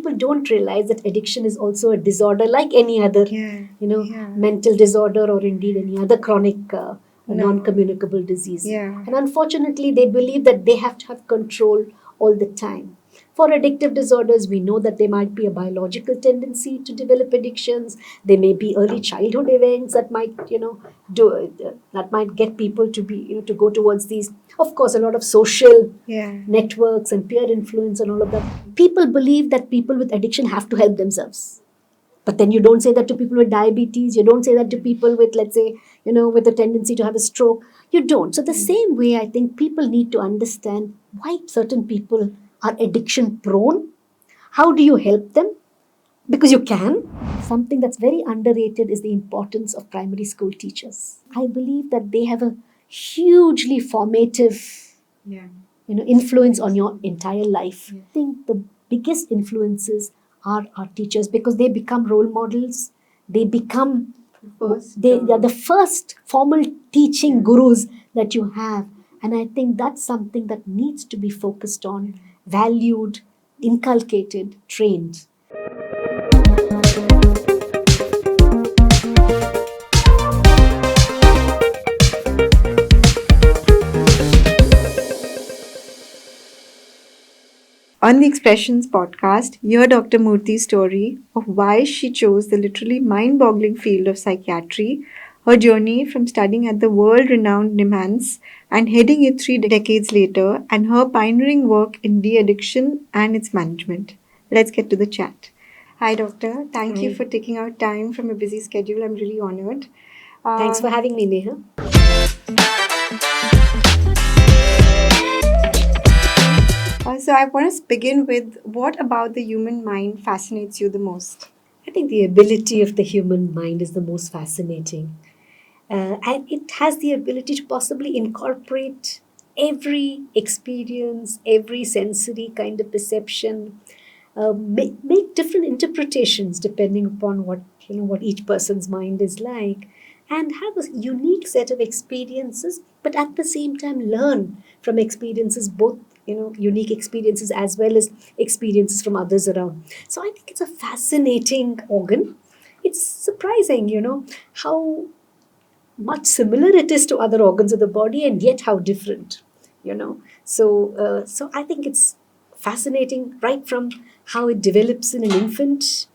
people don't realize that addiction is also a disorder like any other, mental disorder or indeed any other chronic non-communicable disease. Yeah. And unfortunately, they believe that they have to have control all the time. For addictive disorders, we know that there might be a biological tendency to develop addictions. There may be early childhood events that might, that might get people to be, to go towards these. Of course, a lot of social networks and peer influence and all of that. People believe that people with addiction have to help themselves. But then you don't say that to people with diabetes. You don't say that to people with, let's say, with a tendency to have a stroke. You don't. So the same way, I think people need to understand why certain people are addiction prone. How do you help them? Because you can. Something that's very underrated is the importance of primary school teachers. I believe that they have a hugely formative influence on your entire life. I think the biggest influences are our teachers because they become role models. They become they are the first formal teaching gurus that you have. And I think that's something that needs to be focused on, valued, inculcated, trained. On the Expressions podcast, hear Dr. Murthy's story of why she chose the literally mind-boggling field of psychiatry, her journey from studying at the world-renowned NIMHANS and heading it 3 decades later, and her pioneering work in de-addiction and its management. Let's get to the chat. Hi, Doctor. Thank you for taking out time from a busy schedule. I'm really honored. Thanks for having me, Neha. So I want to begin with, what about the human mind fascinates you the most? I think the ability of the human mind is the most fascinating. And it has the ability to possibly incorporate every experience, every sensory kind of perception, make different interpretations depending upon what each person's mind is like, and have a unique set of experiences, but at the same time learn from experiences, both unique experiences as well as experiences from others around. So I think it's a fascinating organ. It's surprising, how much similar it is to other organs of the body and yet how different, so I think it's fascinating right from how it develops in an infant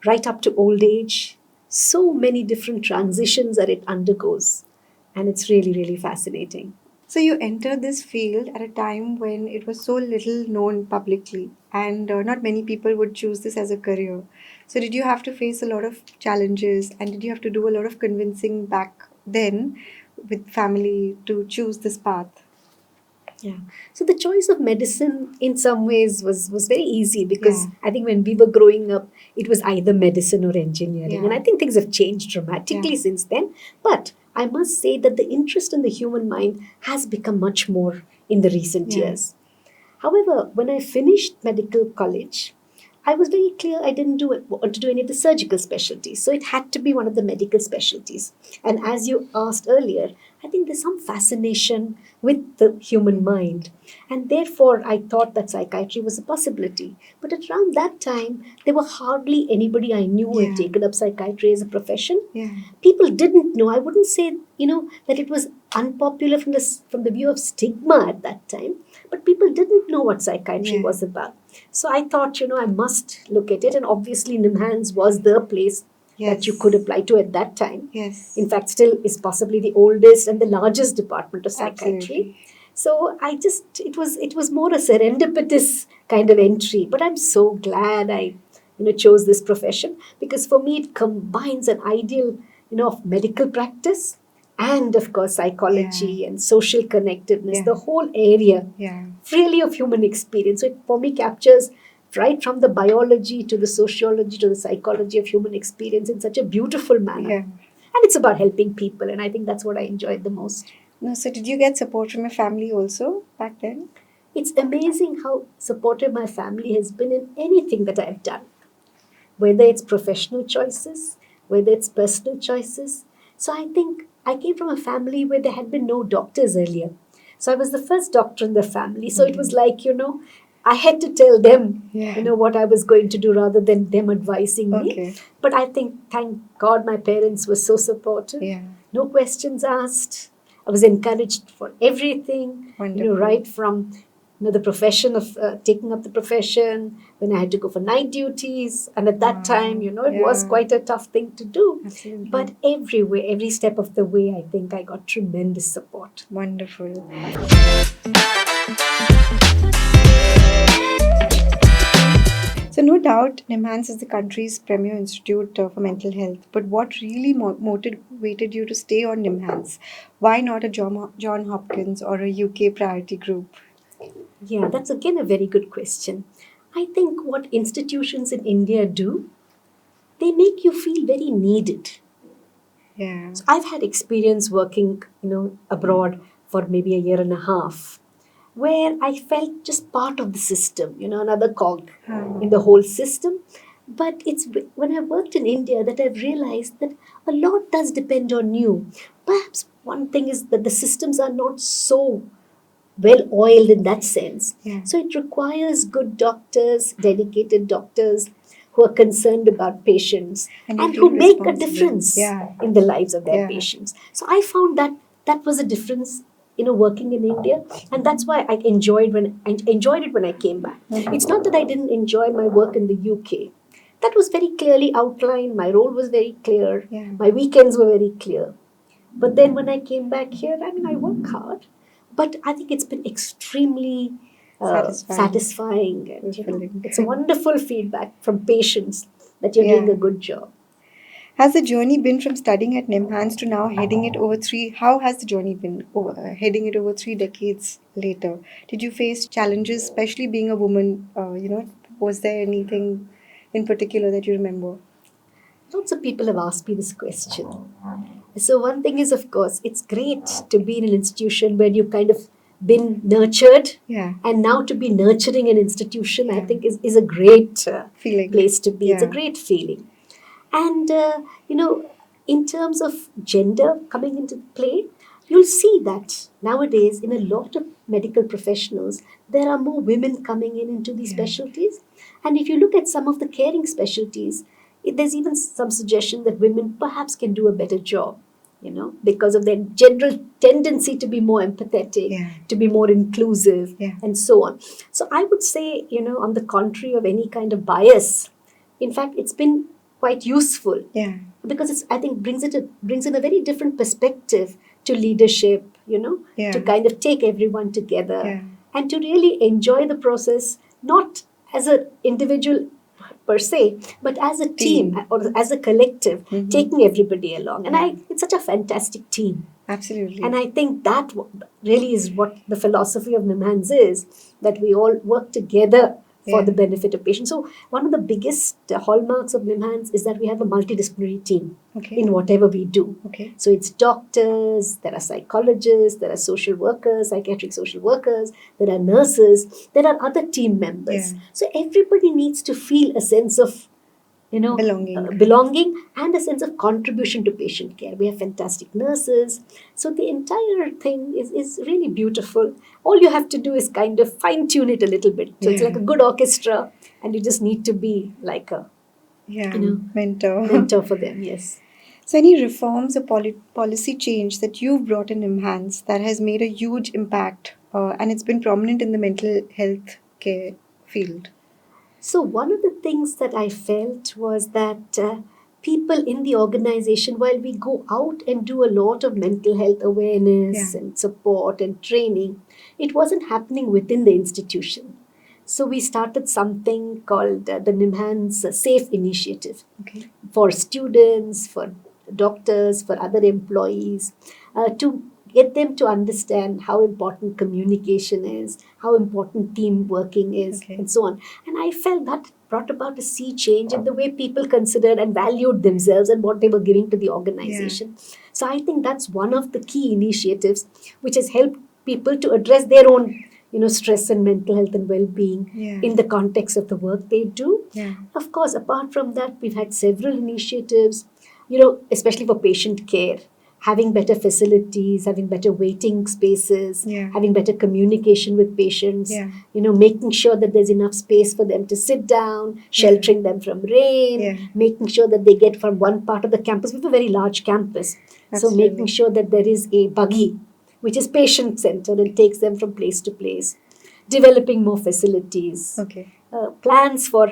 right up to old age. So many different transitions that it undergoes, and it's really, really fascinating. So you entered this field at a time when it was so little known publicly, and not many people would choose this as a career. So did you have to face a lot of challenges, and did you have to do a lot of convincing back then with family to choose this path? Yeah. So the choice of medicine in some ways was very easy because I think when we were growing up, it was either medicine or engineering. And I think things have changed dramatically since then. But I must say that the interest in the human mind has become much more in the recent years. However, when I finished medical college, I was very clear I didn't want to do any of the surgical specialties. So it had to be one of the medical specialties. And as you asked earlier, I think there's some fascination with the human mind. And therefore, I thought that psychiatry was a possibility. But at around that time, there were hardly anybody I knew who had taken up psychiatry as a profession. People didn't know. I wouldn't say, that it was unpopular from the view of stigma at that time. But people didn't know what psychiatry was about. So I thought, I must look at it. And obviously, NIMHANS was the place that you could apply to at that time. In fact, still is possibly the oldest and the largest department of psychiatry. Absolutely. So it was more a serendipitous kind of entry. But I'm so glad I chose this profession, because for me it combines an ideal of medical practice and of course psychology and social connectedness, the whole area really of human experience. So it for me captures right from the biology to the sociology to the psychology of human experience in such a beautiful manner. And it's about helping people, and I think that's what I enjoyed the most. No, so did you get support from your family also back then? It's amazing how supportive my family has been in anything that I've done, whether it's professional choices, whether it's personal choices. So I think I came from a family where there had been no doctors earlier. So I was the first doctor in the family. So it was like, I had to tell them, Yeah. what I was going to do rather than them advising me. Okay. But I think, thank God, my parents were so supportive. Yeah. No questions asked. I was encouraged for everything, Wonderful. right from the profession of taking up the profession, when I had to go for night duties. And at that time, it was Yeah. quite a tough thing to do. Absolutely. But everywhere, every step of the way, I think I got tremendous support. Wonderful. So, no doubt, NIMHANS is the country's premier institute for mental health. But what really motivated you to stay on NIMHANS? Why not a John Hopkins or a UK priority group? Yeah, that's again a very good question. I think what institutions in India do, they make you feel very needed. Yeah. So I've had experience working, abroad for maybe a year and a half, where I felt just part of the system, another cog in the whole system. But it's when I worked in India that I've realized that a lot does depend on you. Perhaps one thing is that the systems are not so well oiled in that sense. Yeah. So it requires good doctors, dedicated doctors who are concerned about patients And and you who feel make a responsible. difference Yeah. in the lives of their Yeah. patients. So I found that was a difference, working in India, and that's why I enjoyed it when I came back. It's not that I didn't enjoy my work in the UK. That was very clearly outlined. My role was very clear. Yeah. My weekends were very clear. But then when I came back here, I work hard, but I think it's been extremely satisfying, and Fulfilling. it's a wonderful feedback from patients that you're doing Yeah. a good job. Has the journey been from studying at NIMHANS to now heading it over three? How has the journey been heading it over 3 decades later? Did you face challenges, especially being a woman? Was there anything in particular that you remember? Lots of people have asked me this question. So one thing is, of course, it's great to be in an institution where you've kind of been nurtured, Yeah. and now to be nurturing an institution, I Yeah. think is a great Feeling. place to be. It's a Yeah. great feeling. And, in terms of gender coming into play, you'll see that nowadays in a lot of medical professionals, there are more women coming in into these Yeah. specialties. And if you look at some of the caring specialties, there's even some suggestion that women perhaps can do a better job, because of their general tendency to be more empathetic, Yeah. to be more inclusive, Yeah. and so on. So I would say, on the contrary of any kind of bias, in fact, it's been quite useful, Yeah. because I think brings in a very different perspective to leadership, Yeah. to kind of take everyone together, Yeah. and to really enjoy the process, not as an individual per se, but as a team or as a collective, taking everybody along. And it's such a fantastic team. Absolutely. And I think that really is what the philosophy of NIMHANS is, that we all work together for Yeah. the benefit of patients. So one of the biggest hallmarks of NIMHANS is that we have a multidisciplinary team Okay. in whatever we do. Okay. So it's doctors, there are psychologists, there are social workers, psychiatric social workers, there are nurses, there are other team members. Yeah. So everybody needs to feel a sense of belonging and a sense of contribution to patient care. We have fantastic nurses. So the entire thing is really beautiful. All you have to do is kind of fine tune it a little bit. So it's Yeah. like a good orchestra, and you just need to be like a Yeah. mentor for them. Yes. So, any reforms or policy change that you've brought in NIMHANS that has made a huge impact and it's been prominent in the mental health care field? So one of the things that I felt was that people in the organization, while we go out and do a lot of mental health awareness Yeah. and support and training, it wasn't happening within the institution. So we started something called the NIMHANS Safe Initiative Okay. for students, for doctors, for other employees, to get them to understand how important communication is, how important team working is, Okay. and so on. And I felt that brought about a sea change in the way people considered and valued themselves and what they were giving to the organization. So I think that's one of the key initiatives which has helped people to address their own stress and mental health and well-being Yeah. in the context of the work they do. Yeah. Of course, apart from that, we've had several initiatives, especially for patient care. having better facilities, having better waiting spaces, Yeah. having better communication with patients, Yeah. Making sure that there's enough space for them to sit down, sheltering them from rain, Yeah. making sure that they get from one part of the campus. We have a very large campus. So making Absolutely. sure that there is a buggy, which is patient-centered and takes them from place to place, developing more facilities, Okay. plans for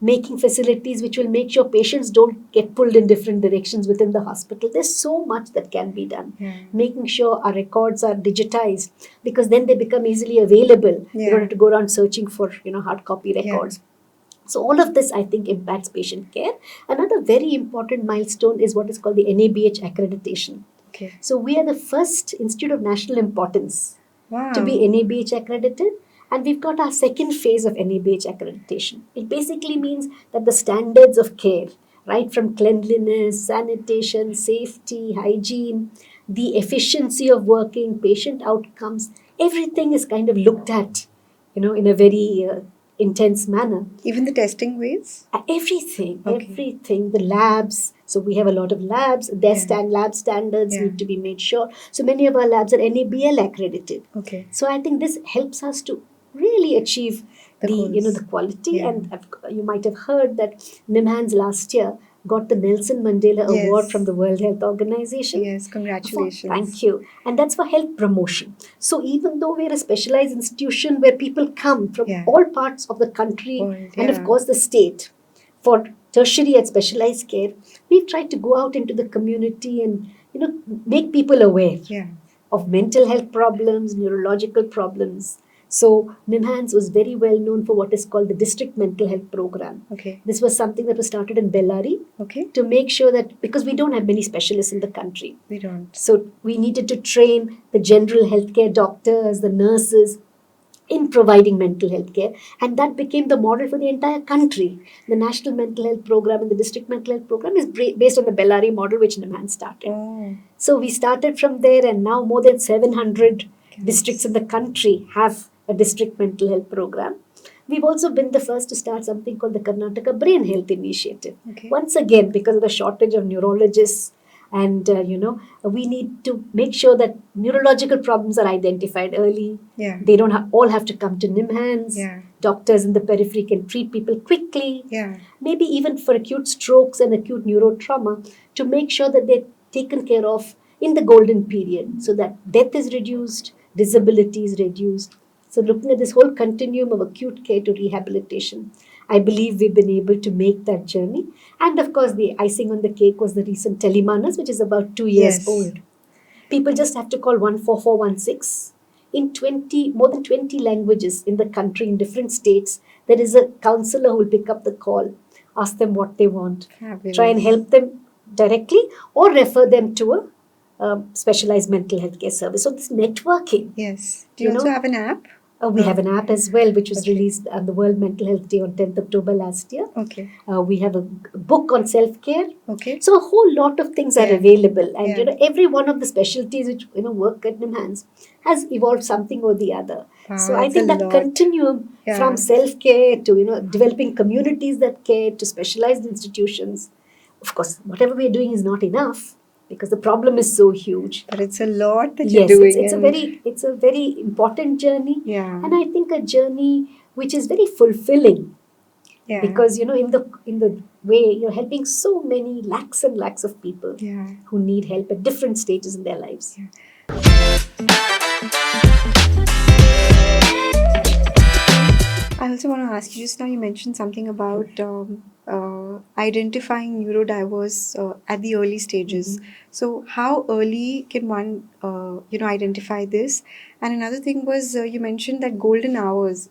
making facilities which will make sure patients don't get pulled in different directions within the hospital. There's so much that can be done. Yeah. Making sure our records are digitized, because then they become easily available. You Yeah. don't have to go around searching for hard copy Yeah. records. So all of this, I think, impacts patient care. Another very important milestone is what is called the NABH accreditation. Okay. So we are the first institute of national importance Wow. to be NABH accredited, and we've got our second phase of NABH accreditation. It basically means that the standards of care, right from cleanliness, sanitation, safety, hygiene, the efficiency of working, patient outcomes, everything is kind of looked at, in a very intense manner. Even the testing ways? Everything, Okay. everything, the labs. So we have a lot of labs. Their lab standards need to be made sure. So many of our labs are NABL accredited. Okay. So I think this helps us to really achieve the quality. Yeah. And you might have heard that NIMHANS last year got the Nelson Mandela Award from the World Health Organization. Yes, congratulations. Thank you. And that's for health promotion. So even though we're a specialized institution where people come from all parts of the country and of course the state for tertiary and specialized care, we've tried to go out into the community and make people aware of mental health problems, neurological problems. So NIMHANS was very well known for what is called the district mental health program. Okay. This was something that was started in Bellary to make sure that, because we don't have many specialists in the country. We don't. So we needed to train the general healthcare doctors, the nurses in providing mental health care, and that became the model for the entire country. The National Mental Health Program and the District Mental Health Program is based on the Bellary model, which NIMHANS started. Oh. So we started from there, and now more than 700 districts in the country have a district mental health program. We've also been the first to start something called the Karnataka Brain Health Initiative. Okay. Once again, because of the shortage of neurologists, and we need to make sure that neurological problems are identified early. Yeah. They don't all have to come to NIMHANS. Yeah. Doctors in the periphery can treat people quickly. Yeah. Maybe even for acute strokes and acute neurotrauma, to make sure that they're taken care of in the golden period, so that death is reduced, disability is reduced. So looking at this whole continuum of acute care to rehabilitation, I believe we've been able to make that journey. And of course, the icing on the cake was the recent Telemanas, which is about 2 years old. People just have to call 14416. In more than 20 languages in the country, in different states, there is a counselor who will pick up the call, ask them what they want, try and help them directly, or refer them to a specialized mental health care service. So this networking. Yes. Do you also have an app? We have an app as well, which was released on the World Mental Health Day on 10th October last year. Okay. We have a book on self-care. Okay. So a whole lot of things are available. And, every one of the specialties which, work at NIMHANS has evolved something or the other. Wow, so I think that continuum from self-care to, developing communities that care to specialized institutions. Of course, whatever we're doing is not enough, because the problem is so huge. But it's a lot that you're doing. It's a very important journey. Yeah. And I think a journey which is very fulfilling. Yeah. Because, in the way you're helping so many lakhs and lakhs of people who need help at different stages in their lives. Yeah. I also want to ask you, just now you mentioned something about identifying neurodiverse at the early stages. Mm-hmm. So how early can one, identify this? And another thing was you mentioned that golden hours.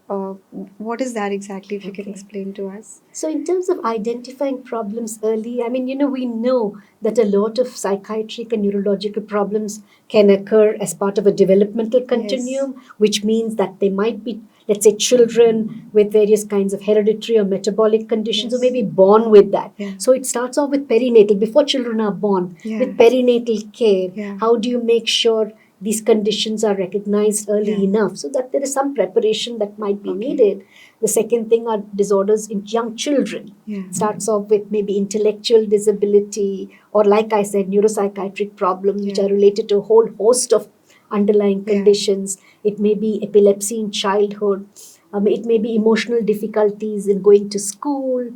What is that exactly, if you can explain to us? So in terms of identifying problems early, we know that a lot of psychiatric and neurological problems can occur as part of a developmental continuum, which means that they might be, let's say, children with various kinds of hereditary or metabolic conditions, or maybe born with that. So it starts off with perinatal, before children are born, with perinatal care. How do you make sure these conditions are recognized early enough so that there is some preparation that might be needed. The second thing are disorders in young children. It starts off with maybe intellectual disability or, like I said, neuropsychiatric problems which are related to a whole host of underlying conditions. It may be epilepsy in childhood. It may be emotional difficulties in going to school,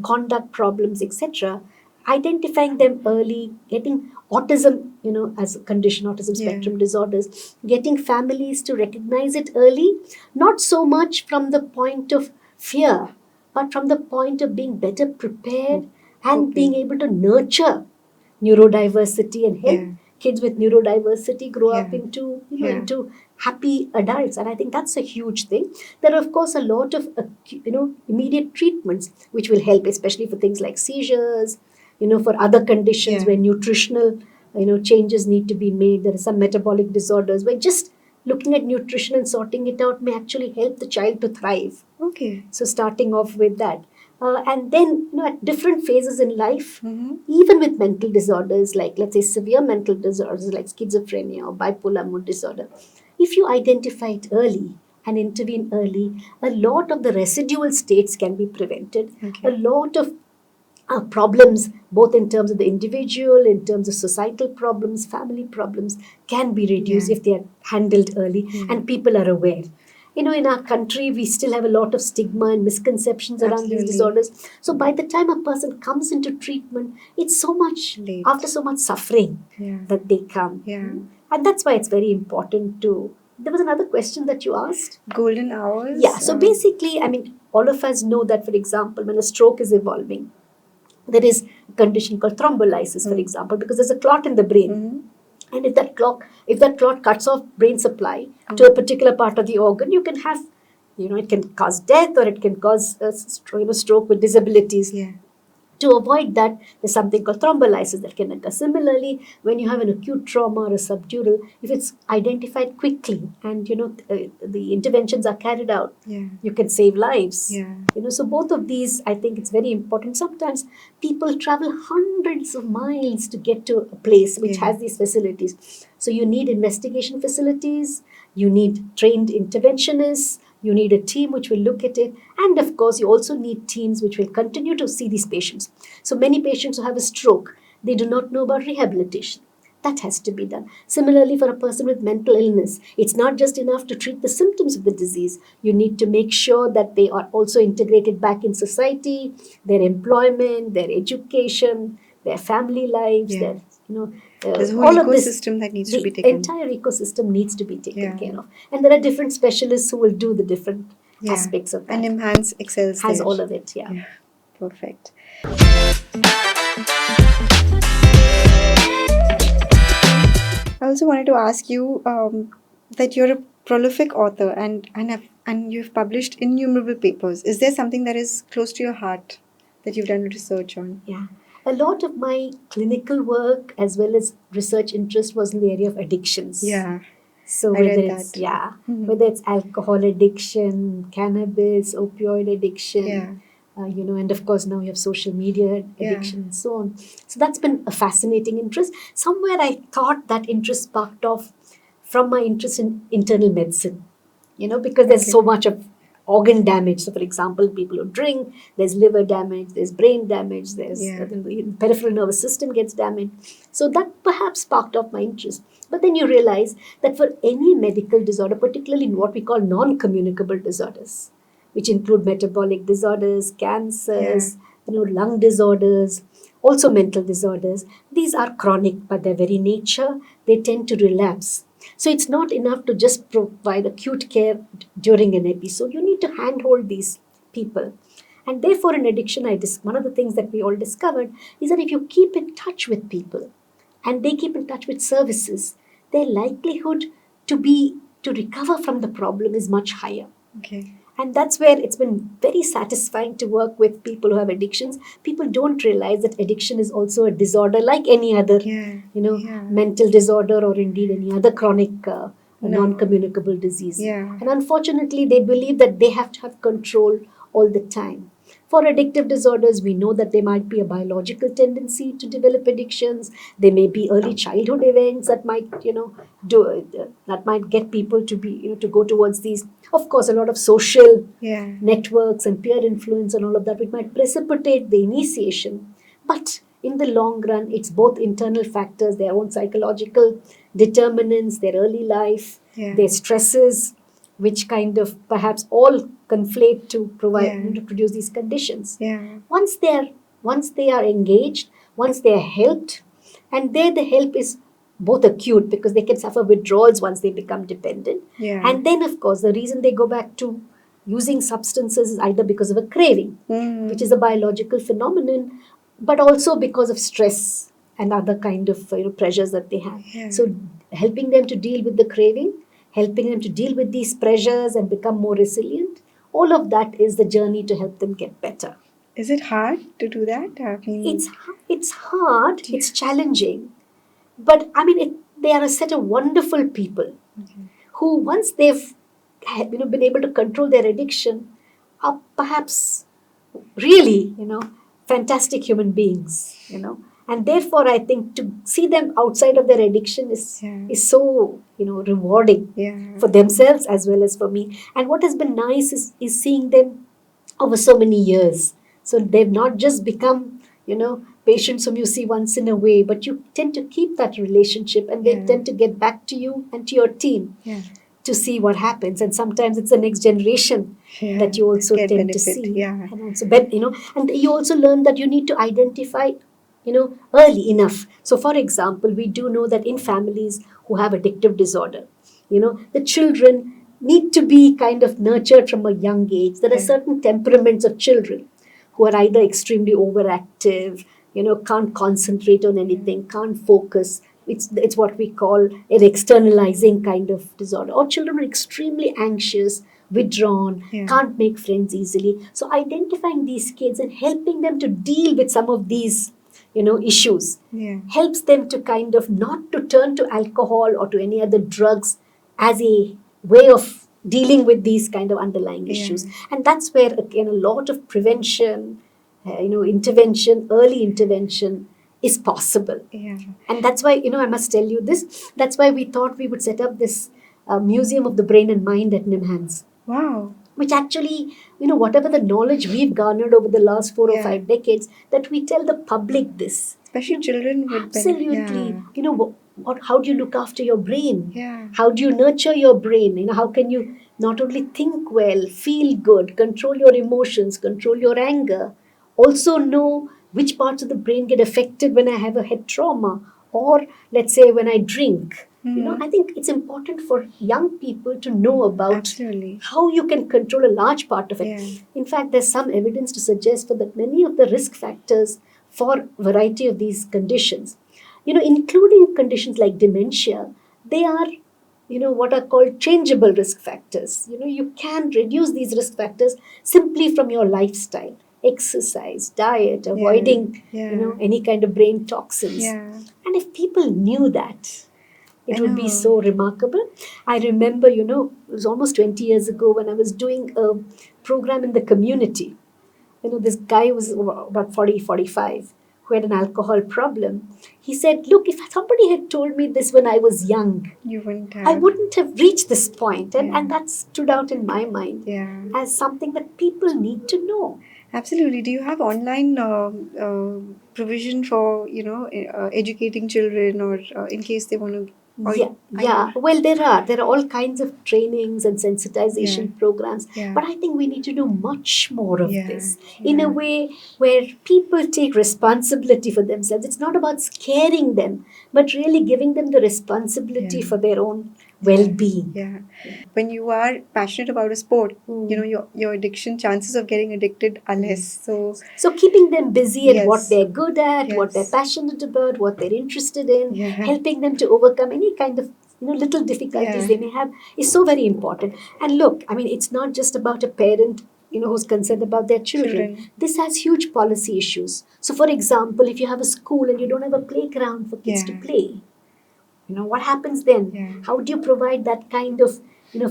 conduct problems, etc. Identifying them early, getting autism, as a condition, autism spectrum disorders, getting families to recognize it early, not so much from the point of fear, but from the point of being better prepared and being able to nurture neurodiversity and help kids with neurodiversity grow up into into happy adults. And I think that's a huge thing. There are of course a lot of immediate treatments which will help, especially for things like seizures, for other conditions where nutritional changes need to be made. There are some metabolic disorders where just looking at nutrition and sorting it out may actually help the child to thrive. So starting off with that. And then, at different phases in life, even with mental disorders, like let's say severe mental disorders like schizophrenia or bipolar mood disorder, if you identify it early and intervene early, a lot of the residual states can be prevented. A lot of problems, both in terms of the individual, in terms of societal problems, family problems, can be reduced if they are handled early and people are aware. In our country, we still have a lot of stigma and misconceptions around these disorders. So by the time a person comes into treatment, it's so much late, after so much suffering that they come. And that's why it's very important to. There was another question that you asked. Golden hours? Yeah. So basically, all of us know that, for example, when a stroke is evolving, there is a condition called thrombolysis, for example, because there's a clot in the brain. And if that clot cuts off brain supply to a particular part of the organ, you can have, it can cause death or it can cause stroke with disabilities. To avoid that, there's something called thrombolysis that can occur. Similarly, when you have an acute trauma or a subdural, if it's identified quickly and the interventions are carried out, you can save lives. So both of these, I think it's very important. Sometimes people travel hundreds of miles to get to a place which has these facilities. So you need investigation facilities, you need trained interventionists, you need a team which will look at it. And of course, you also need teams which will continue to see these patients. So many patients who have a stroke, they do not know about rehabilitation. That has to be done. Similarly, for a person with mental illness, it's not just enough to treat the symptoms of the disease. You need to make sure that they are also integrated back in society, their employment, their education, their family lives, their, there's a whole all of this, ecosystem that needs to be taken. The entire ecosystem needs to be taken care of. And there are different specialists who will do the different aspects of that. And NIMHANS excels has there. all of it, Perfect. I also wanted to ask you that you're a prolific author and you've published innumerable papers. Is there something that is close to your heart that you've done research on? Yeah. A lot of my clinical work as well as research interest was in the area of addictions. So whether it's alcohol addiction, cannabis, opioid addiction, and of course now you have social media addiction and so on. So that's been a fascinating interest. Somewhere I thought that interest sparked off from my interest in internal medicine, because there's so much of organ damage. So for example, people who drink, there's liver damage, there's brain damage, there's the peripheral nervous system gets damaged. So that perhaps sparked off my interest. But then you realize that for any medical disorder, particularly in what we call non-communicable disorders, which include metabolic disorders, cancers, lung disorders, also mental disorders, these are chronic by their very nature. They tend to relapse. So it's not enough to just provide acute care during an episode. You need to handhold these people. And therefore in addiction, one of the things that we all discovered is that if you keep in touch with people and they keep in touch with services, their likelihood to recover from the problem is much higher. And that's where it's been very satisfying to work with people who have addictions. People don't realize that addiction is also a disorder like any other, mental disorder or indeed any other chronic non-communicable disease. And unfortunately, they believe that they have to have control all the time. For addictive disorders, we know that there might be a biological tendency to develop addictions. There may be early childhood events that might, that might get people to be, to go towards these. Of course, a lot of social networks and peer influence and all of that, which might precipitate the initiation. But in the long run, it's both internal factors, their own psychological determinants, their early life, their stresses, which kind of perhaps all conflate to provide to produce these conditions. Once they are engaged, once they are helped, and there the help is both acute because they can suffer withdrawals once they become dependent. And then, of course, the reason they go back to using substances is either because of a craving, which is a biological phenomenon, but also because of stress and other kind of pressures that they have. So helping them to deal with the craving, helping them to deal with these pressures and become more resilient, all of that is the journey to help them get better. Is it hard to do that? It's hard, it's challenging, but I mean, they are a set of wonderful people who, once they've been able to control their addiction, are perhaps really fantastic human beings. And therefore, I think to see them outside of their addiction is so rewarding for themselves as well as for me. And what has been nice is seeing them over so many years. So they've not just become patients whom you see once in a way, but you tend to keep that relationship, and they tend to get back to you and to your team to see what happens. And sometimes it's the next generation that you also tend to see. And also, and you also learn that you need to identify early enough. So for example, we do know that in families who have addictive disorder, the children need to be kind of nurtured from a young age. There are certain temperaments of children who are either extremely overactive, can't concentrate on anything, can't focus. It's what we call an externalizing kind of disorder. Or children are extremely anxious, withdrawn, can't make friends easily. So identifying these kids and helping them to deal with some of these issues helps them to kind of not to turn to alcohol or to any other drugs as a way of dealing with these kind of underlying issues. And that's where, again, a lot of prevention, intervention, early intervention is possible. And that's why, I must tell you this, that's why we thought we would set up this Museum of the Brain and Mind at NIMHANS. Wow. Which actually, whatever the knowledge we've garnered over the last 4 or 5 decades, that we tell the public this. Especially children would absolutely. How do you look after your brain? How do you nurture your brain? How can you not only think well, feel good, control your emotions, control your anger, also know which parts of the brain get affected when I have a head trauma, or let's say when I drink. I think it's important for young people to know about how you can control a large part of it. In fact, there's some evidence to suggest that many of the risk factors for a variety of these conditions, including conditions like dementia, they are, what are called changeable risk factors. You can reduce these risk factors simply from your lifestyle, exercise, diet, avoiding, any kind of brain toxins. And if people knew that, it would be so remarkable. I remember, it was almost 20 years ago when I was doing a program in the community. This guy was about 40, 45, who had an alcohol problem. He said, look, if somebody had told me this when I was young, I wouldn't have reached this point. And that stood out in my mind as something that people need to know. Absolutely. Do you have online provision for, educating children or in case they want to? Well, there are all kinds of trainings and sensitization programs, but I think we need to do much more of this in a way where people take responsibility for themselves. It's not about scaring them, but really giving them the responsibility for their own well-being. When you are passionate about a sport, your addiction chances of getting addicted are less. So keeping them busy at what they're good at, what they're passionate about, what they're interested in, helping them to overcome any kind of little difficulties they may have is so very important. And look, I mean, it's not just about a parent who's concerned about their children. This has huge policy issues. So for example, if you have a school and you don't have a playground for kids to play, what happens then? How do you provide that kind of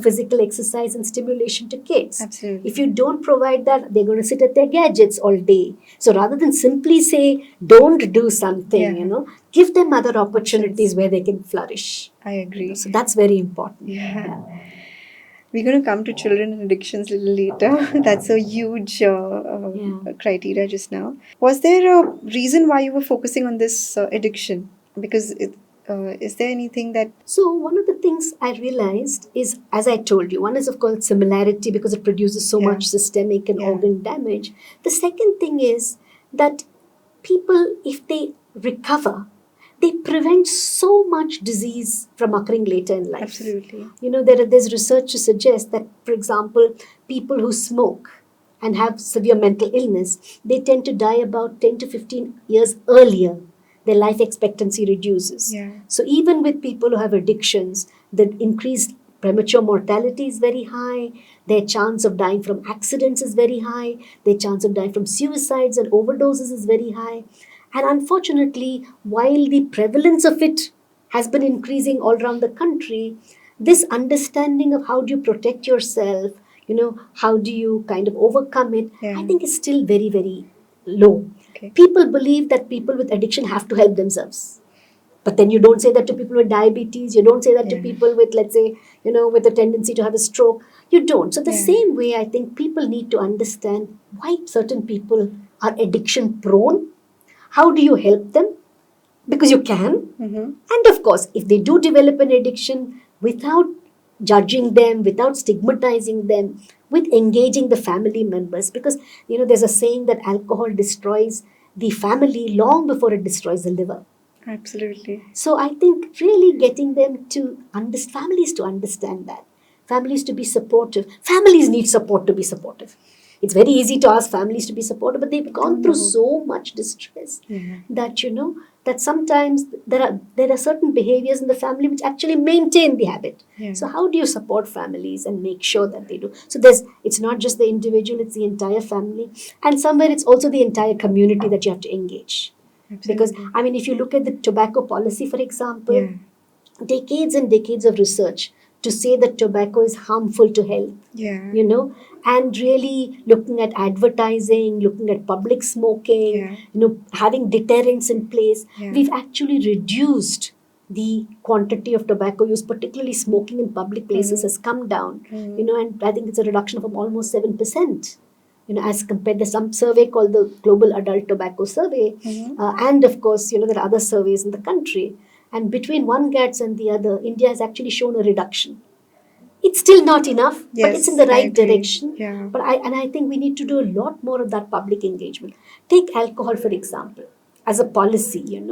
physical exercise and stimulation to kids. Absolutely. If you don't provide that, they're going to sit at their gadgets all day. So rather than simply say, don't do something, give them other opportunities where they can flourish. I agree. So that's very important. Yeah. We're going to come to children and addictions a little later. That's a huge criteria just now. Was there a reason why you were focusing on this addiction? Because is there anything that... So one of the things I realized is, as I told you, one is of course similarity because it produces so much systemic and organ damage. The second thing is that people, if they recover, they prevent so much disease from occurring later in life. Absolutely. There's research to suggest that, for example, people who smoke and have severe mental illness, they tend to die about 10 to 15 years earlier. Their life expectancy reduces. Yeah. So even with people who have addictions, the increased premature mortality is very high. Their chance of dying from accidents is very high. Their chance of dying from suicides and overdoses is very high. And unfortunately, while the prevalence of it has been increasing all around the country, this understanding of how do you protect yourself, how do you kind of overcome it, I think is still very, very low. Okay. People believe that people with addiction have to help themselves. But then you don't say that to people with diabetes. You don't say that to people with, let's say, with a tendency to have a stroke. You don't. So the same way, I think people need to understand why certain people are addiction prone. How do you help them? Because you can. Mm-hmm. And of course, if they do develop an addiction, without judging them, without stigmatizing them, with engaging the family members. Because, there's a saying that alcohol destroys the family long before it destroys the liver. Absolutely. So I think really getting them to families to understand that. Families to be supportive. Families need support to be supportive. It's very easy to ask families to be supportive, but they've gone through so much distress that, that sometimes there are certain behaviors in the family which actually maintain the habit. Yeah. So how do you support families and make sure that they do? So it's not just the individual, it's the entire family. And somewhere it's also the entire community that you have to engage. Absolutely. Because, if you look at the tobacco policy, for example, decades and decades of research to say that tobacco is harmful to health, and really looking at advertising, looking at public smoking, having deterrents in place, we've actually reduced the quantity of tobacco use, particularly smoking in public places has come down, and I think it's a reduction of almost 7%. As compared to some survey called the Global Adult Tobacco Survey. And of course, there are other surveys in the country. And between one GATS and the other, India has actually shown a reduction. It's still not enough, but it's in the right direction. Yeah. But I think we need to do a lot more of that public engagement. Take alcohol, for example, as a policy,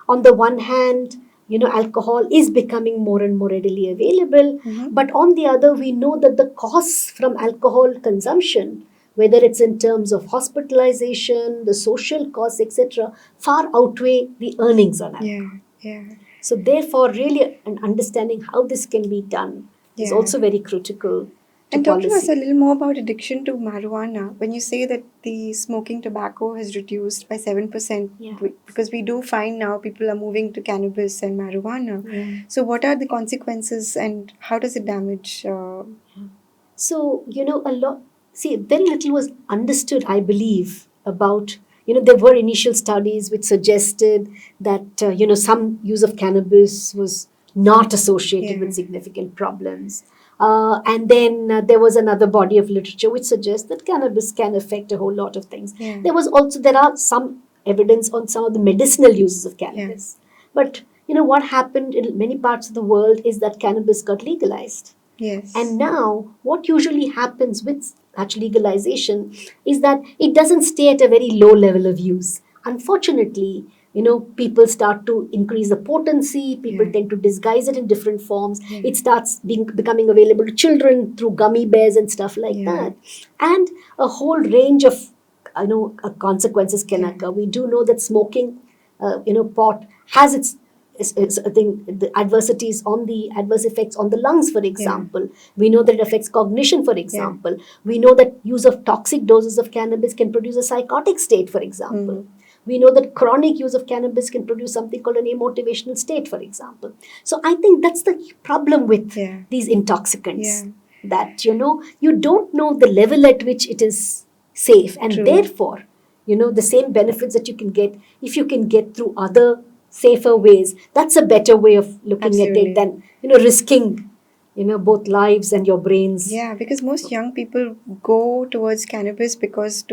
On the one hand, alcohol is becoming more and more readily available. But on the other, we know that the costs from alcohol consumption, whether it's in terms of hospitalization, the social costs, etc., far outweigh the earnings on alcohol. Yeah. So therefore, really an understanding how this can be done is also very critical to and talk to us policy. a little more about addiction to marijuana. When you say that the smoking tobacco has reduced by 7%, because we do find now people are moving to cannabis and marijuana. So what are the consequences and how does it damage? So, very little was understood, I believe, about, there were initial studies which suggested that, some use of cannabis was not associated with significant problems. And then there was another body of literature which suggests that cannabis can affect a whole lot of things. There are some evidence on some of the medicinal uses of cannabis. But, what happened in many parts of the world is that cannabis got legalized. Yes. And now, what usually happens with such legalization is that it doesn't stay at a very low level of use. Unfortunately, people start to increase the potency. People tend to disguise it in different forms. It starts becoming available to children through gummy bears and stuff like that. And a whole range of, consequences can occur. We do know that smoking, pot has its the adverse effects on the lungs, for example. We know that it affects cognition, for example. We know that use of toxic doses of cannabis can produce a psychotic state, for example. We know that chronic use of cannabis can produce something called an amotivational state, for example. So I think that's the problem with these intoxicants. That, you don't know the level at which it is safe. And therefore, the same benefits that you can get, if you can get through other safer ways, that's a better way of looking at it than, risking both lives and your brains. Yeah, because most young people go towards cannabis because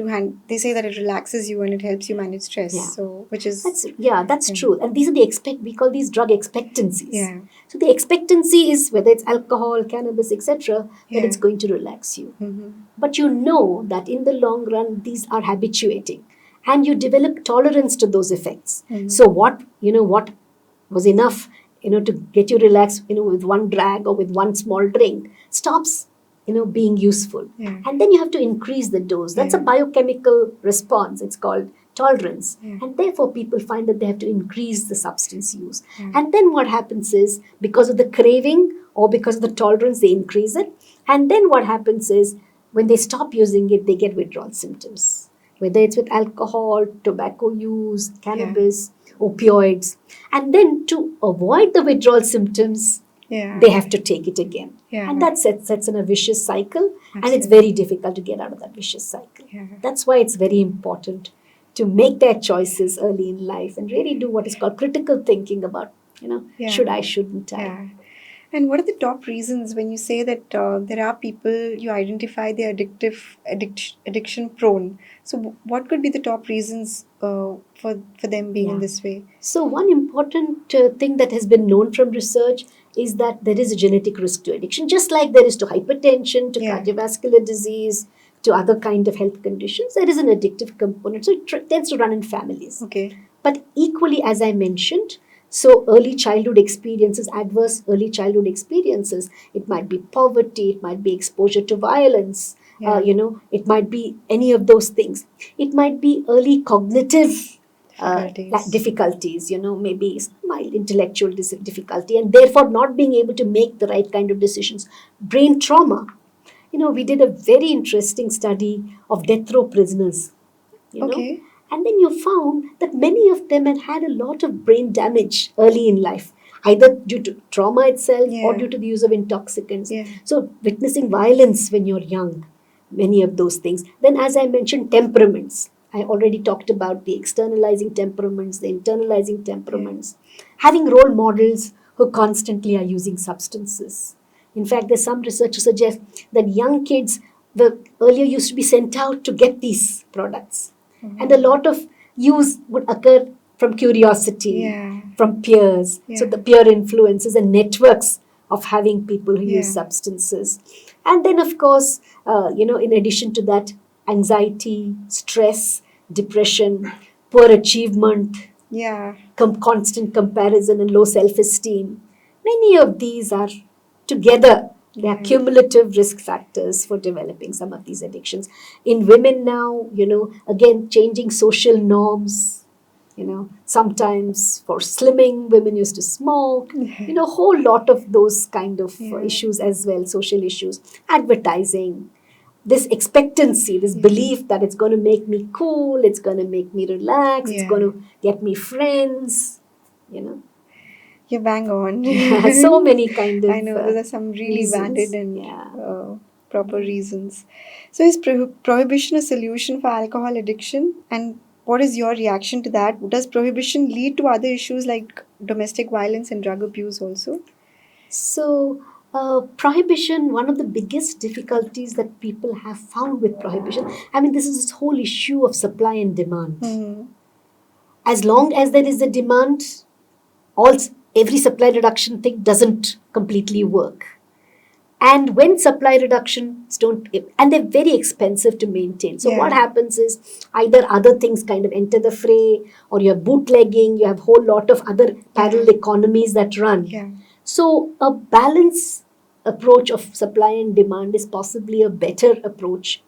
they say that it relaxes you and it helps you manage stress. Yeah. So, which is that's true. And these are we call these drug expectancies. Yeah. So the expectancy is whether it's alcohol, cannabis, etc., that it's going to relax you. But you know that in the long run, these are habituating, and you develop tolerance to those effects. So what was enough, to get you relaxed, with one drag or with one small drink, stops, being useful. And then you have to increase the dose. That's a biochemical response. It's called tolerance. And therefore, people find that they have to increase the substance use. And then what happens is, because of the craving or because of the tolerance, they increase it. And then what happens is, when they stop using it, they get withdrawal symptoms. Whether it's with alcohol, tobacco use, cannabis, opioids. And then to avoid the withdrawal symptoms, they have to take it again. And that sets in a vicious cycle. Absolutely. And it's very difficult to get out of that vicious cycle. That's why it's very important to make their choices early in life and really do what is called critical thinking about, should I, shouldn't I? And what are the top reasons when you say that there are people you identify they're addiction prone? So what could be the top reasons for them being in this way? So one important thing that has been known from research is that there is a genetic risk to addiction, just like there is to hypertension, to cardiovascular disease, to other kind of health conditions. There is an addictive component. So it tends to run in families. Okay. But equally, as I mentioned, so early childhood experiences, adverse early childhood experiences, it might be poverty, it might be exposure to violence, it might be any of those things. It might be early cognitive difficulties, maybe mild intellectual difficulty, and therefore not being able to make the right kind of decisions. Brain trauma. We did a very interesting study of death row prisoners. Okay. And then you found that many of them had a lot of brain damage early in life, either due to trauma itself or due to the use of intoxicants. So witnessing violence when you're young, many of those things. Then, as I mentioned, temperaments. I already talked about the externalizing temperaments, the internalizing temperaments. Having role models who constantly are using substances. In fact, there's some research to suggest that young kids earlier used to be sent out to get these products. And a lot of use would occur from curiosity, from peers. So the peer influences and networks of having people who use substances. And then, of course, in addition to that, anxiety, stress, depression, poor achievement, constant comparison and low self-esteem. Many of these are together. They are cumulative risk factors for developing some of these addictions. In women now, again, changing social norms. Sometimes for slimming, women used to smoke. A whole lot of those kind of issues as well, social issues. Advertising, this expectancy, this belief that it's going to make me cool, it's going to make me relax, it's going to get me friends, You're bang on. So many kind of I know, those are some really reasons. valid and proper reasons. So is prohibition a solution for alcohol addiction? And what is your reaction to that? Does prohibition lead to other issues like domestic violence and drug abuse also? So, prohibition, one of the biggest difficulties that people have found with prohibition, this is this whole issue of supply and demand. As long as there is a demand, every supply reduction thing doesn't completely work. And when supply reductions don't, and they're very expensive to maintain. So what happens is either other things kind of enter the fray, or you're bootlegging, you have a whole lot of other parallel economies that run. So a balanced approach of supply and demand is possibly a better approach.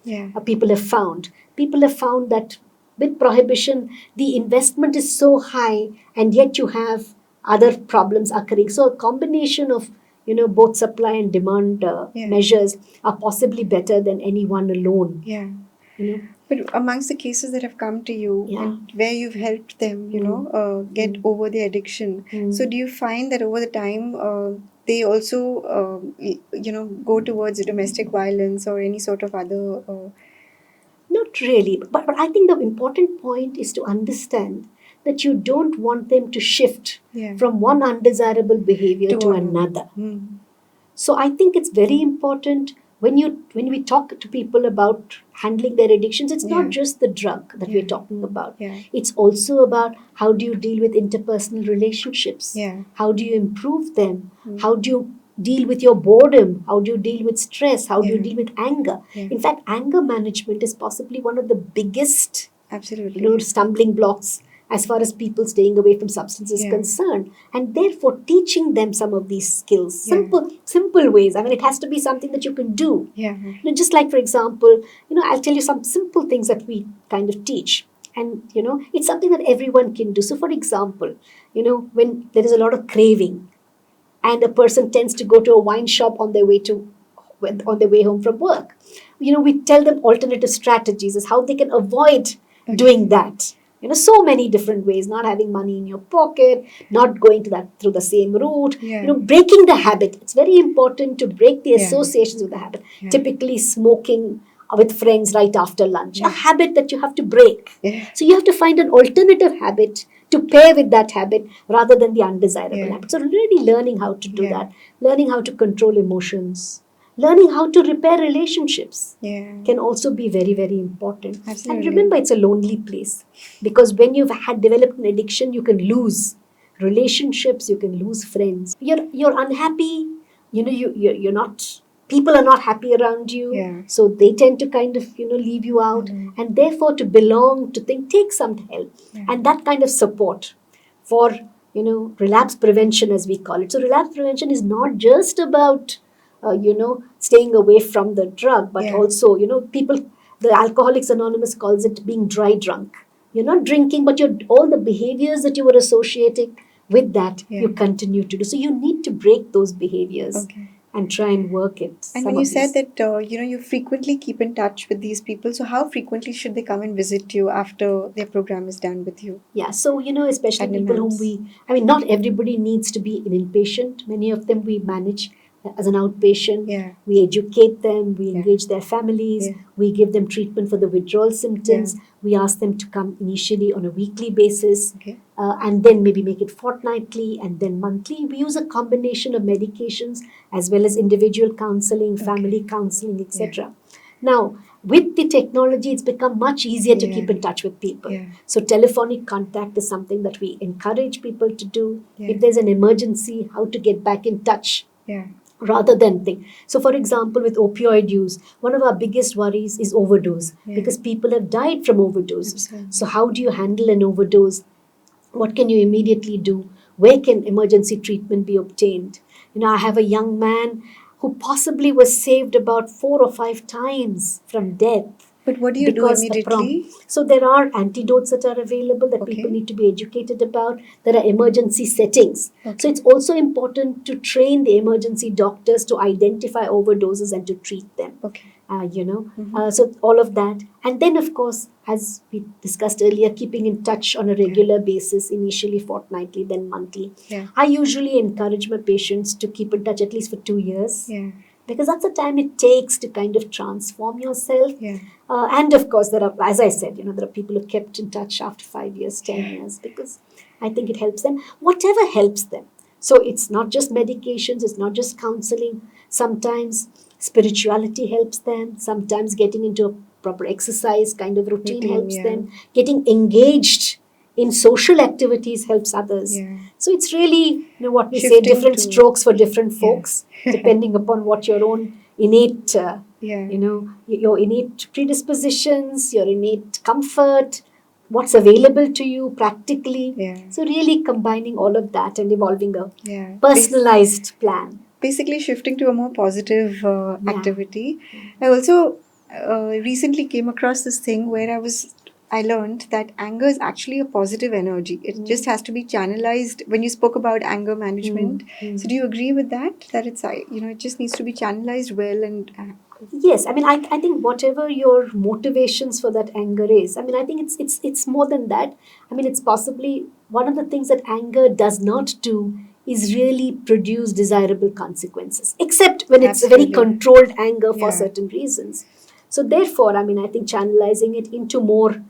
People have found. People have found that with prohibition, the investment is so high, and yet you have other problems occurring. So a combination of both supply and demand measures are possibly better than any one alone. But amongst the cases that have come to you and where you've helped them, get over the addiction, so do you find that over the time they also, go towards domestic violence or any sort of other? Not really, but I think the important point is to understand that you don't want them to shift from one undesirable behavior to another. So I think it's very important when we talk to people about handling their addictions, it's not just the drug that we're talking about. It's also about how do you deal with interpersonal relationships? How do you improve them? How do you deal with your boredom? How do you deal with stress? How do you deal with anger? In fact, anger management is possibly one of the biggest stumbling blocks as far as people staying away from substances is concerned, and therefore teaching them some of these skills, simple ways. I mean, it has to be something that you can do. Just like, for example, I'll tell you some simple things that we kind of teach, and it's something that everyone can do. So, for example, when there is a lot of craving, and a person tends to go to a wine shop on their way home from work, we tell them alternative strategies as how they can avoid doing that. So many different ways, not having money in your pocket, not going through the same route, breaking the habit. It's very important to break the associations with the habit. Typically smoking with friends right after lunch, a habit that you have to break. So you have to find an alternative habit to pair with that habit rather than the undesirable habit. So really learning how to do that, learning how to control emotions, learning how to repair relationships can also be very, very important. Absolutely. And remember, it's a lonely place, because when you've developed an addiction, you can lose relationships, you can lose friends. You're unhappy, you're not, people are not happy around you, so they tend to kind of leave you out, and therefore to belong, to take some help, and that kind of support for relapse prevention, as we call it. So relapse prevention is not just about staying away from the drug, but also, the Alcoholics Anonymous calls it being dry drunk. You're not drinking, but all the behaviors that you were associating with that, you continue to do. So you need to break those behaviors and try and work it. And when you said that, you frequently keep in touch with these people, so how frequently should they come and visit you after their program is done with you? Yeah, so, especially people whom not everybody needs to be an inpatient. Many of them we manage as an outpatient. We educate them, we engage their families, we give them treatment for the withdrawal symptoms. We ask them to come initially on a weekly basis, and then maybe make it fortnightly and then monthly. We use a combination of medications as well as individual counseling, family counseling, etc. Now, with the technology, it's become much easier to keep in touch with people. So telephonic contact is something that we encourage people to do. If there's an emergency, how to get back in touch. Rather than think. So, for example, with opioid use, one of our biggest worries is overdose, because people have died from overdoses. So, how do you handle an overdose? What can you immediately do? Where can emergency treatment be obtained? I have a young man who possibly was saved about 4 or 5 times from death. But what do you do immediately? So there are antidotes that are available that people need to be educated about. There are emergency settings. So it's also important to train the emergency doctors to identify overdoses and to treat them. So all of that. And then, of course, as we discussed earlier, keeping in touch on a regular basis, initially fortnightly, then monthly. I usually encourage my patients to keep in touch at least for 2 years. Because that's the time it takes to kind of transform yourself. And of course, there are, as I said, there are people who kept in touch after 5 years, 10 years, because I think it helps them. Whatever helps them. So it's not just medications, it's not just counseling. Sometimes spirituality helps them. Sometimes getting into a proper exercise kind of routine helps them. Getting engaged in social activities helps others. So it's really, what we say, different strokes for different folks, depending upon what your own innate, your innate predispositions, your innate comfort, what's available to you practically. So really combining all of that and evolving a personalized plan. Basically shifting to a more positive activity. I also recently came across this thing where I learned that anger is actually a positive energy. It just has to be channelized. When you spoke about anger management, so do you agree with that? That it's it just needs to be channelized well and Yes, I mean, I think whatever your motivations for that anger is, I mean, I think it's more than that. I mean, it's possibly one of the things that anger does not do is really produce desirable consequences, except when it's a very Absolutely. controlled anger for Yeah. certain reasons. So therefore, I mean, I think channelizing it into more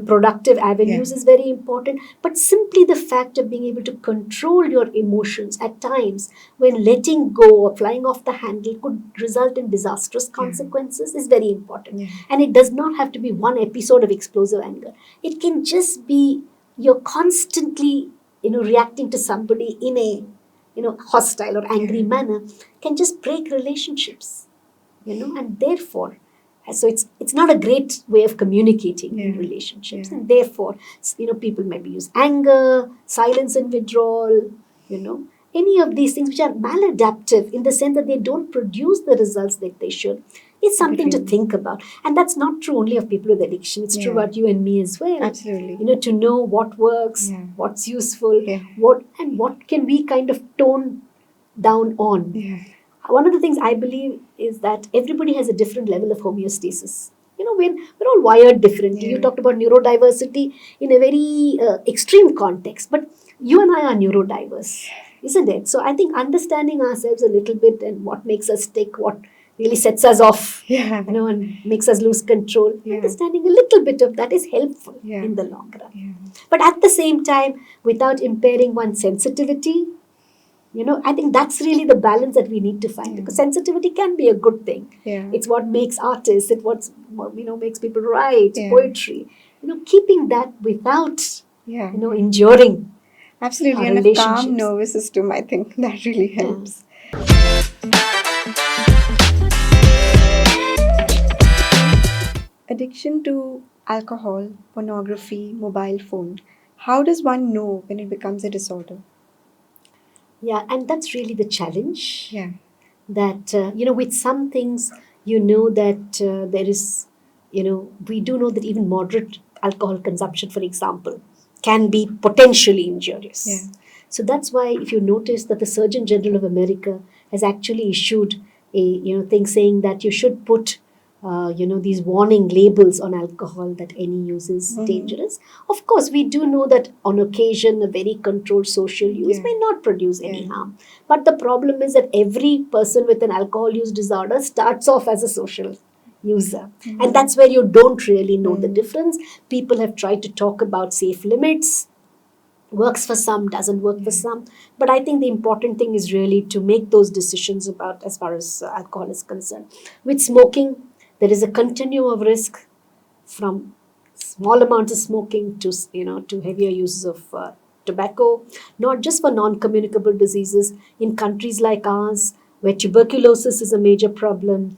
productive avenues is very important. But simply the fact of being able to control your emotions at times when letting go or flying off the handle could result in disastrous consequences is very important. Yeah. And it does not have to be one episode of explosive anger. It can just be you're constantly reacting to somebody in a hostile or angry manner can just break relationships, and therefore, so it's not a great way of communicating in relationships. And therefore, people maybe use anger, silence and withdrawal, any of these things which are maladaptive in the sense that they don't produce the results that they should, is something to think about. And that's not true only of people with addiction. It's true about you and me as well. Absolutely. To know what works, what's useful, what can we kind of tone down on. One of the things I believe is that everybody has a different level of homeostasis. We're all wired differently. You talked about neurodiversity in a very extreme context, but you and I are neurodiverse, isn't it? So I think understanding ourselves a little bit and what makes us tick, what really sets us off, and makes us lose control. Understanding a little bit of that is helpful in the long run. But at the same time, without impairing one's sensitivity, I think that's really the balance that we need to find, because sensitivity can be a good thing. It's what makes artists, it's what makes people write poetry. Keeping that without injuring Absolutely. our And a calm relationships. nervous system, I think that really helps. Addiction to alcohol, pornography, mobile phone. How does one know when it becomes a disorder? Yeah, and that's really the challenge. Yeah. That with some things, that there is, we do know that even moderate alcohol consumption, for example, can be potentially injurious. So that's why if you notice that the Surgeon General of America has actually issued a thing saying that you should put these warning labels on alcohol that any use is dangerous. Of course, we do know that on occasion a very controlled social use may not produce any harm. But the problem is that every person with an alcohol use disorder starts off as a social user. And that's where you don't really know the difference. People have tried to talk about safe limits. Works for some, doesn't work for some. But I think the important thing is really to make those decisions about as far as alcohol is concerned. With smoking, there is a continuum of risk from small amounts of smoking to to heavier uses of tobacco, not just for non-communicable diseases. In countries like ours, where tuberculosis is a major problem,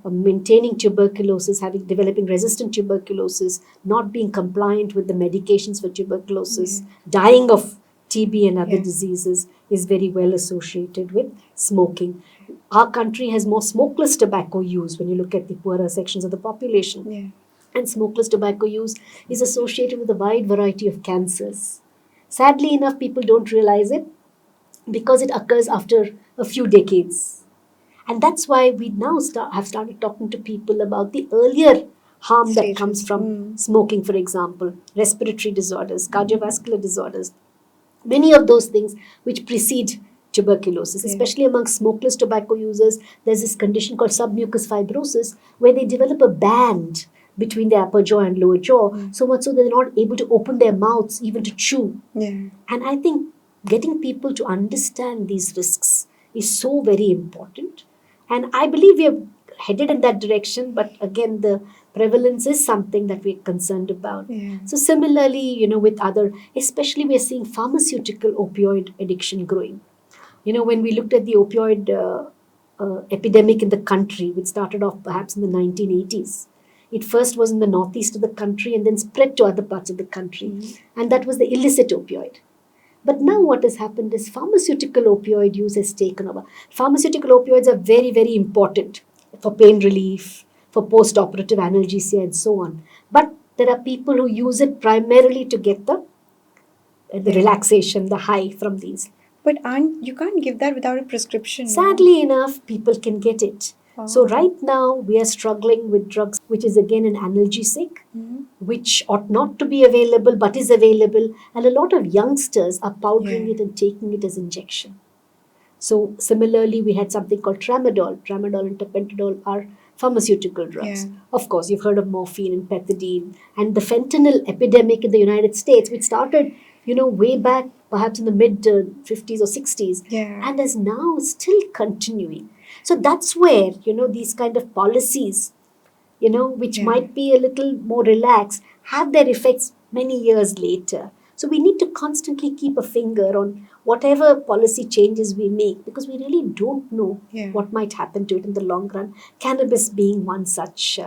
maintaining tuberculosis, developing resistant tuberculosis, not being compliant with the medications for tuberculosis, dying of TB and other diseases is very well associated with smoking. Our country has more smokeless tobacco use when you look at the poorer sections of the population. And smokeless tobacco use is associated with a wide variety of cancers. Sadly enough, people don't realize it because it occurs after a few decades. And that's why we now have started talking to people about the earlier harm that comes from smoking, for example, respiratory disorders, cardiovascular disorders, many of those things which precede tuberculosis, especially among smokeless tobacco users. There's this condition called submucous fibrosis where they develop a band between their upper jaw and lower jaw, so much so they're not able to open their mouths even to chew. And I think getting people to understand these risks is so very important. And I believe we have headed in that direction, but again, the prevalence is something that we're concerned about. So similarly, with other, especially we're seeing pharmaceutical opioid addiction growing. When we looked at the opioid epidemic in the country, which started off perhaps in the 1980s, it first was in the northeast of the country and then spread to other parts of the country. And that was the illicit opioid. But now what has happened is pharmaceutical opioid use has taken over. Pharmaceutical opioids are very, very important for pain relief, for post-operative analgesia and so on. But there are people who use it primarily to get the relaxation, the high from these. But you can't give that without a prescription. Sadly enough, people can get it. So right now we are struggling with drugs, which is again an analgesic, which ought not to be available but is available, and a lot of youngsters are powdering it and taking it as injection. So similarly, we had something called tramadol. Tramadol and tapentadol are pharmaceutical drugs. Of course, you've heard of morphine and pethidine, and the fentanyl epidemic in the United States, which started, way back, perhaps in the mid 50s or 60s, and is now still continuing. So that's where, these kind of policies, which might be a little more relaxed, have their effects many years later. So we need to constantly keep a finger on whatever policy changes we make, because we really don't know what might happen to it in the long run. Cannabis being one such,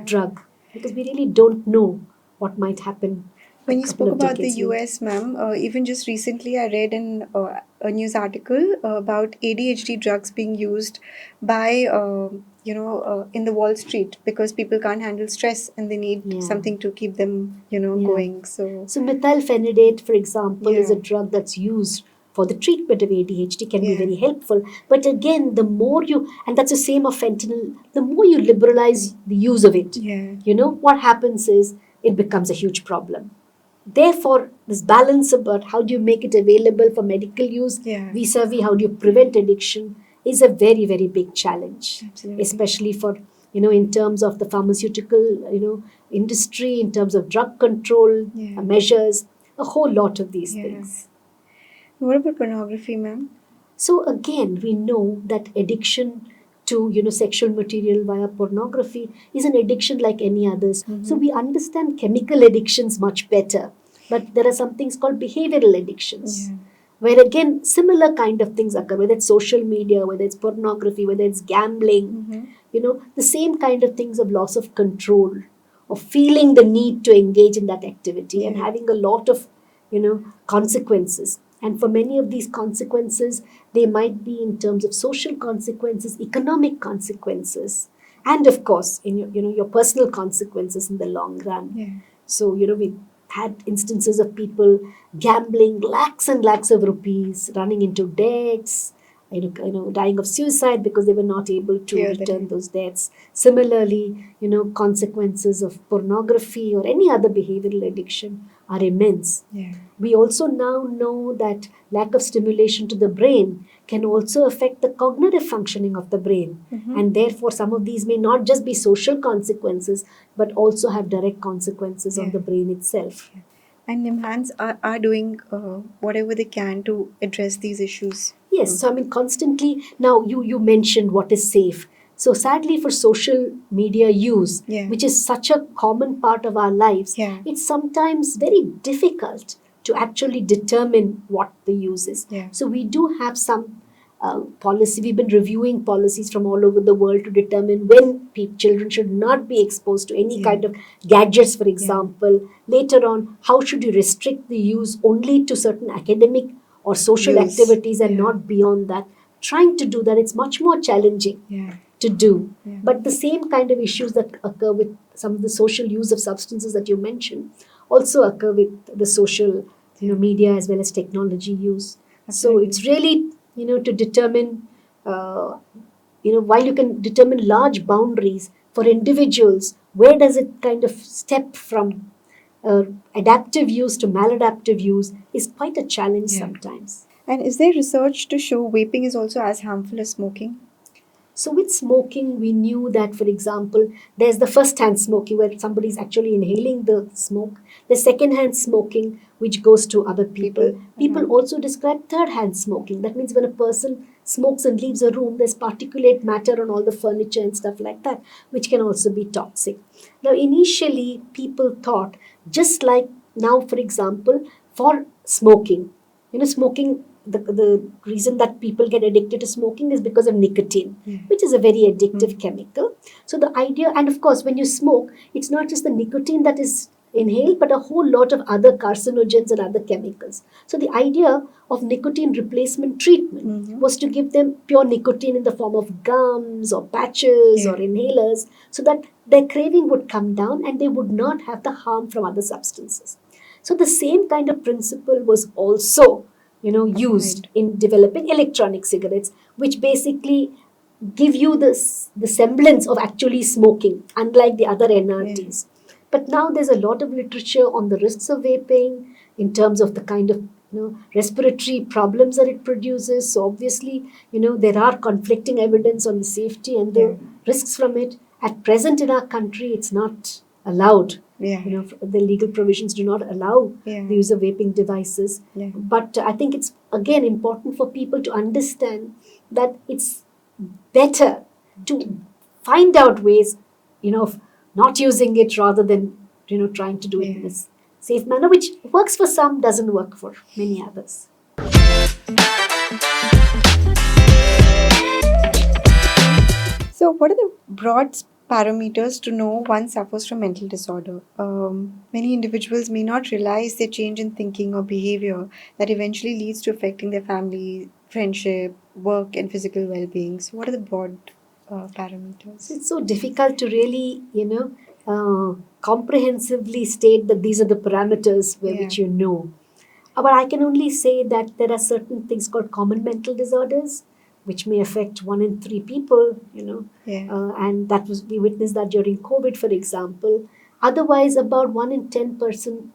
drug, because we really don't know what might happen. When you spoke about the US, ma'am, even just recently I read in a news article about ADHD drugs being used by, in the Wall Street, because people can't handle stress and they need something to keep them, going. So methylphenidate, for example, is a drug that's used for the treatment of ADHD, can be very helpful. But again, the more and that's the same of fentanyl, the more you liberalize the use of it, what happens is it becomes a huge problem. Therefore, this balance about how do you make it available for medical use vis-a-vis how do you prevent addiction is a very, very big challenge. Absolutely. Especially for, in terms of the pharmaceutical, industry, in terms of drug control measures, a whole lot of these things. What about pornography, ma'am? So again, we know that addiction to sexual material via pornography is an addiction like any others. So we understand chemical addictions much better, but there are some things called behavioral addictions, where again similar kind of things occur, whether it's social media, whether it's pornography, whether it's gambling, the same kind of things of loss of control, of feeling the need to engage in that activity and having a lot of consequences. And for many of these consequences, they might be in terms of social consequences, economic consequences, and of course, in your personal consequences in the long run. So, we had instances of people gambling lakhs and lakhs of rupees, running into debts, dying of suicide because they were not able to return those debts. Similarly, consequences of pornography or any other behavioral addiction are immense. We also now know that lack of stimulation to the brain can also affect the cognitive functioning of the brain. And therefore, some of these may not just be social consequences, but also have direct consequences on the brain itself. And NIMHANS are doing whatever they can to address these issues. Yes, so constantly, now you mentioned what is safe. So sadly for social media use, which is such a common part of our lives, it's sometimes very difficult to actually determine what the use is. So we do have some policy. We've been reviewing policies from all over the world to determine when children should not be exposed to any kind of gadgets, for example. Later on, how should you restrict the use only to certain academic or social activities and not beyond that. Trying to do that, it's much more challenging to do. But the same kind of issues that occur with some of the social use of substances that you mentioned also occur with the social media as well as technology use. So it's really, to determine, while you can determine large boundaries for individuals, where does it kind of step from adaptive use to maladaptive use is quite a challenge sometimes. And is there research to show vaping is also as harmful as smoking? So with smoking, we knew that, for example, there's the first-hand smoking where somebody's actually inhaling the smoke. There's second-hand smoking, which goes to other people. People also describe third-hand smoking. That means when a person smokes and leaves a room, there's particulate matter on all the furniture and stuff like that, which can also be toxic. Now, initially, people thought, just like now, for example, for smoking, smoking, the reason that people get addicted to smoking is because of nicotine, which is a very addictive chemical. So the idea, and of course, when you smoke, it's not just the nicotine that is inhaled, but a whole lot of other carcinogens and other chemicals. So the idea of nicotine replacement treatment was to give them pure nicotine in the form of gums or patches or inhalers, so that their craving would come down and they would not have the harm from other substances. So the same kind of principle was also used in developing electronic cigarettes, which basically give you the semblance of actually smoking, unlike the other NRTs. But now there's a lot of literature on the risks of vaping in terms of the kind of respiratory problems that it produces. So obviously, there are conflicting evidence on the safety and the risks from it. At present in our country, it's not allowed. The legal provisions do not allow the use of vaping devices. But I think it's again important for people to understand that it's better to find out ways, of not using it rather than, trying to do it in a safe manner, which works for some, doesn't work for many others. So, what are the broad parameters to know one suffers from mental disorder? Many individuals may not realize their change in thinking or behavior that eventually leads to affecting their family, friendship, work, and physical well-being. So, what are the broad parameters? It's so difficult to really, comprehensively state that these are the parameters which you know. But I can only say that there are certain things called common mental disorders, which may affect 1 in 3 people, and we witnessed that during COVID, for example. Otherwise, about 1 in 10 person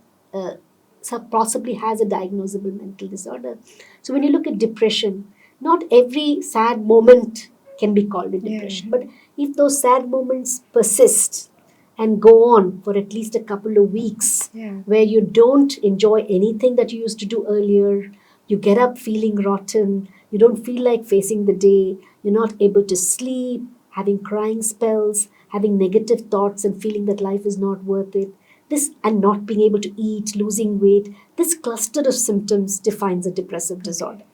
possibly has a diagnosable mental disorder. So when you look at depression, not every sad moment can be called a depression, but if those sad moments persist and go on for at least a couple of weeks, where you don't enjoy anything that you used to do earlier, you get up feeling rotten, you don't feel like facing the day, you're not able to sleep, having crying spells, having negative thoughts and feeling that life is not worth it, this and not being able to eat, losing weight, this cluster of symptoms defines a depressive disorder.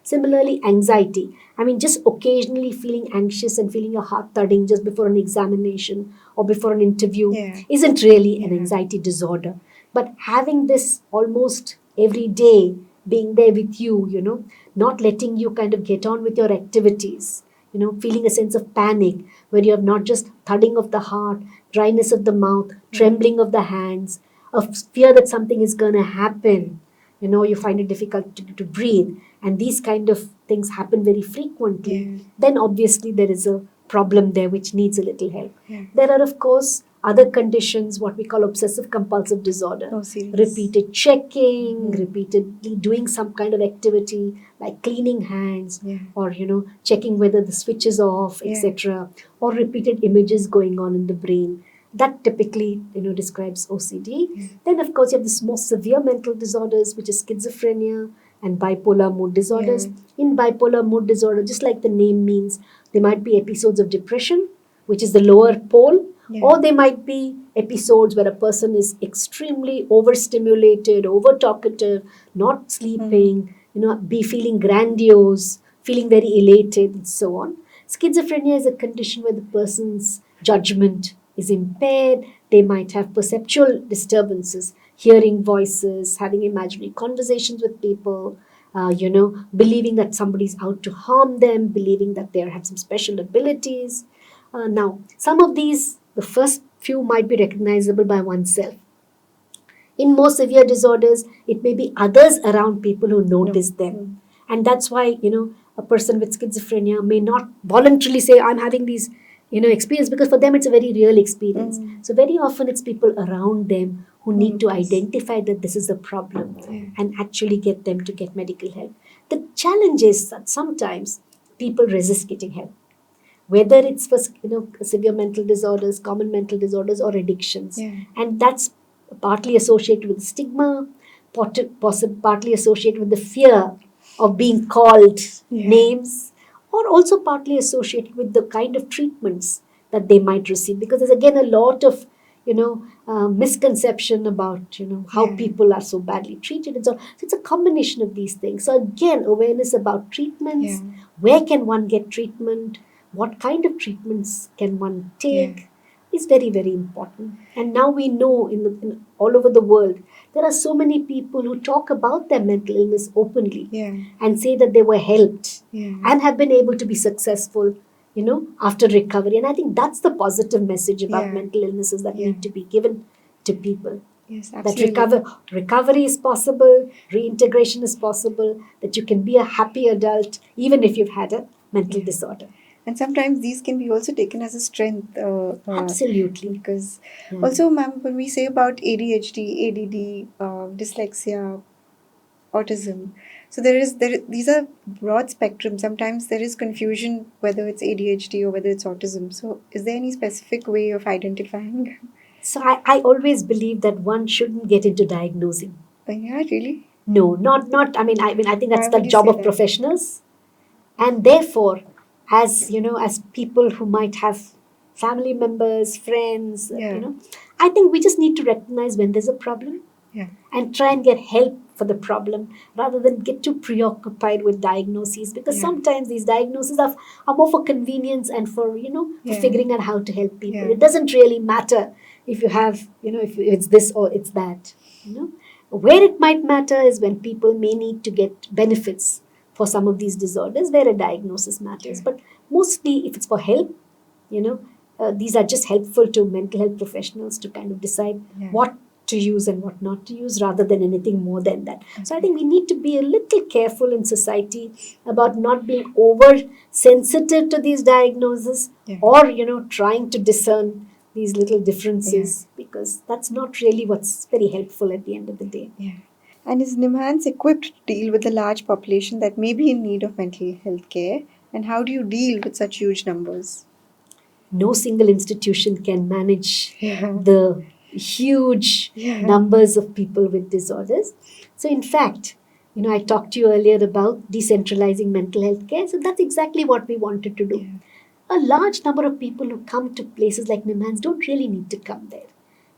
Similarly, anxiety. I mean, just occasionally feeling anxious and feeling your heart thudding just before an examination or before an interview isn't really an anxiety disorder. But having this almost every day being there with you, not letting you kind of get on with your activities, feeling a sense of panic where you have not just thudding of the heart, dryness of the mouth, trembling of the hands, a fear that something is going to happen. You find it difficult to breathe, and these kind of things happen very frequently, then obviously there is a problem there which needs a little help. There are, of course, other conditions, what we call obsessive compulsive disorder. Repeated checking, repeatedly doing some kind of activity like cleaning hands, or, checking whether the switch is off, etc., or repeated images going on in the brain. That typically, describes OCD. Then, of course, you have this more severe mental disorders, which is schizophrenia and bipolar mood disorders. In bipolar mood disorder, just like the name means, there might be episodes of depression, which is the lower pole, or there might be episodes where a person is extremely overstimulated, over-talkative, not sleeping, be feeling grandiose, feeling very elated, and so on. Schizophrenia is a condition where the person's judgment is impaired. They might have perceptual disturbances, hearing voices, having imaginary conversations with people, believing that somebody's out to harm them, believing that they have some special abilities. Now, some of these, the first few might be recognizable by oneself. In more severe disorders, it may be others around people who notice them. And that's why, a person with schizophrenia may not voluntarily say, I'm having these, experience, because for them it's a very real experience. So very often it's people around them who need to identify that this is a problem and actually get them to get medical help. The challenge is that sometimes people resist getting help, whether it's for severe mental disorders, common mental disorders, or addictions. And that's partly associated with stigma, partly associated with the fear of being called names, or also partly associated with the kind of treatments that they might receive. Because there's again a lot of misconception about how people are so badly treated, and so it's a combination of these things. So again, awareness about treatments, where can one get treatment, what kind of treatments can one take, is very, very important. And now we know in all over the world, there are so many people who talk about their mental illness openly and say that they were helped and have been able to be successful, after recovery. And I think that's the positive message about mental illnesses that need to be given to people. Yes, absolutely. That recovery is possible, reintegration is possible, that you can be a happy adult even if you've had a mental disorder. And sometimes these can be also taken as a strength. Absolutely. Because Yeah. also, ma'am, when we say about ADHD, ADD, dyslexia, autism, so these are broad spectrum. Sometimes there is confusion whether it's ADHD or whether it's autism. So is there any specific way of identifying? So I always believe that one shouldn't get into diagnosing. Yeah, really? No, not. I think that's Why the would you job say of that? professionals, and therefore, as as people who might have family members, friends, Yeah. I think we just need to recognize when there's a problem Yeah. and try and get help for the problem rather than get too preoccupied with diagnoses, because Yeah. sometimes these diagnoses are more for convenience and for for Yeah. figuring out how to help people. Yeah. It doesn't really matter if you have if it's this or it's that. Where it might matter is when people may need to get benefits for some of these disorders where a diagnosis matters. Yeah. But mostly if it's for help, you know these are just helpful to mental health professionals to kind of decide Yeah. what to use and what not to use rather than anything more than that. So I think we need to be a little careful in society about not being over sensitive to these diagnoses. Yeah. Or trying to discern these little differences, because that's not really what's very helpful at the end of the day. Yeah. And is NIMHANS equipped to deal with a large population that may be in need of mental health care? And how do you deal with such huge numbers? No single institution can manage Yeah. the huge Yeah. numbers of people with disorders. So, in fact, I talked to you earlier about decentralizing mental health care. So, that's exactly what we wanted to do. Yeah. A large number of people who come to places like NIMHANS don't really need to come there.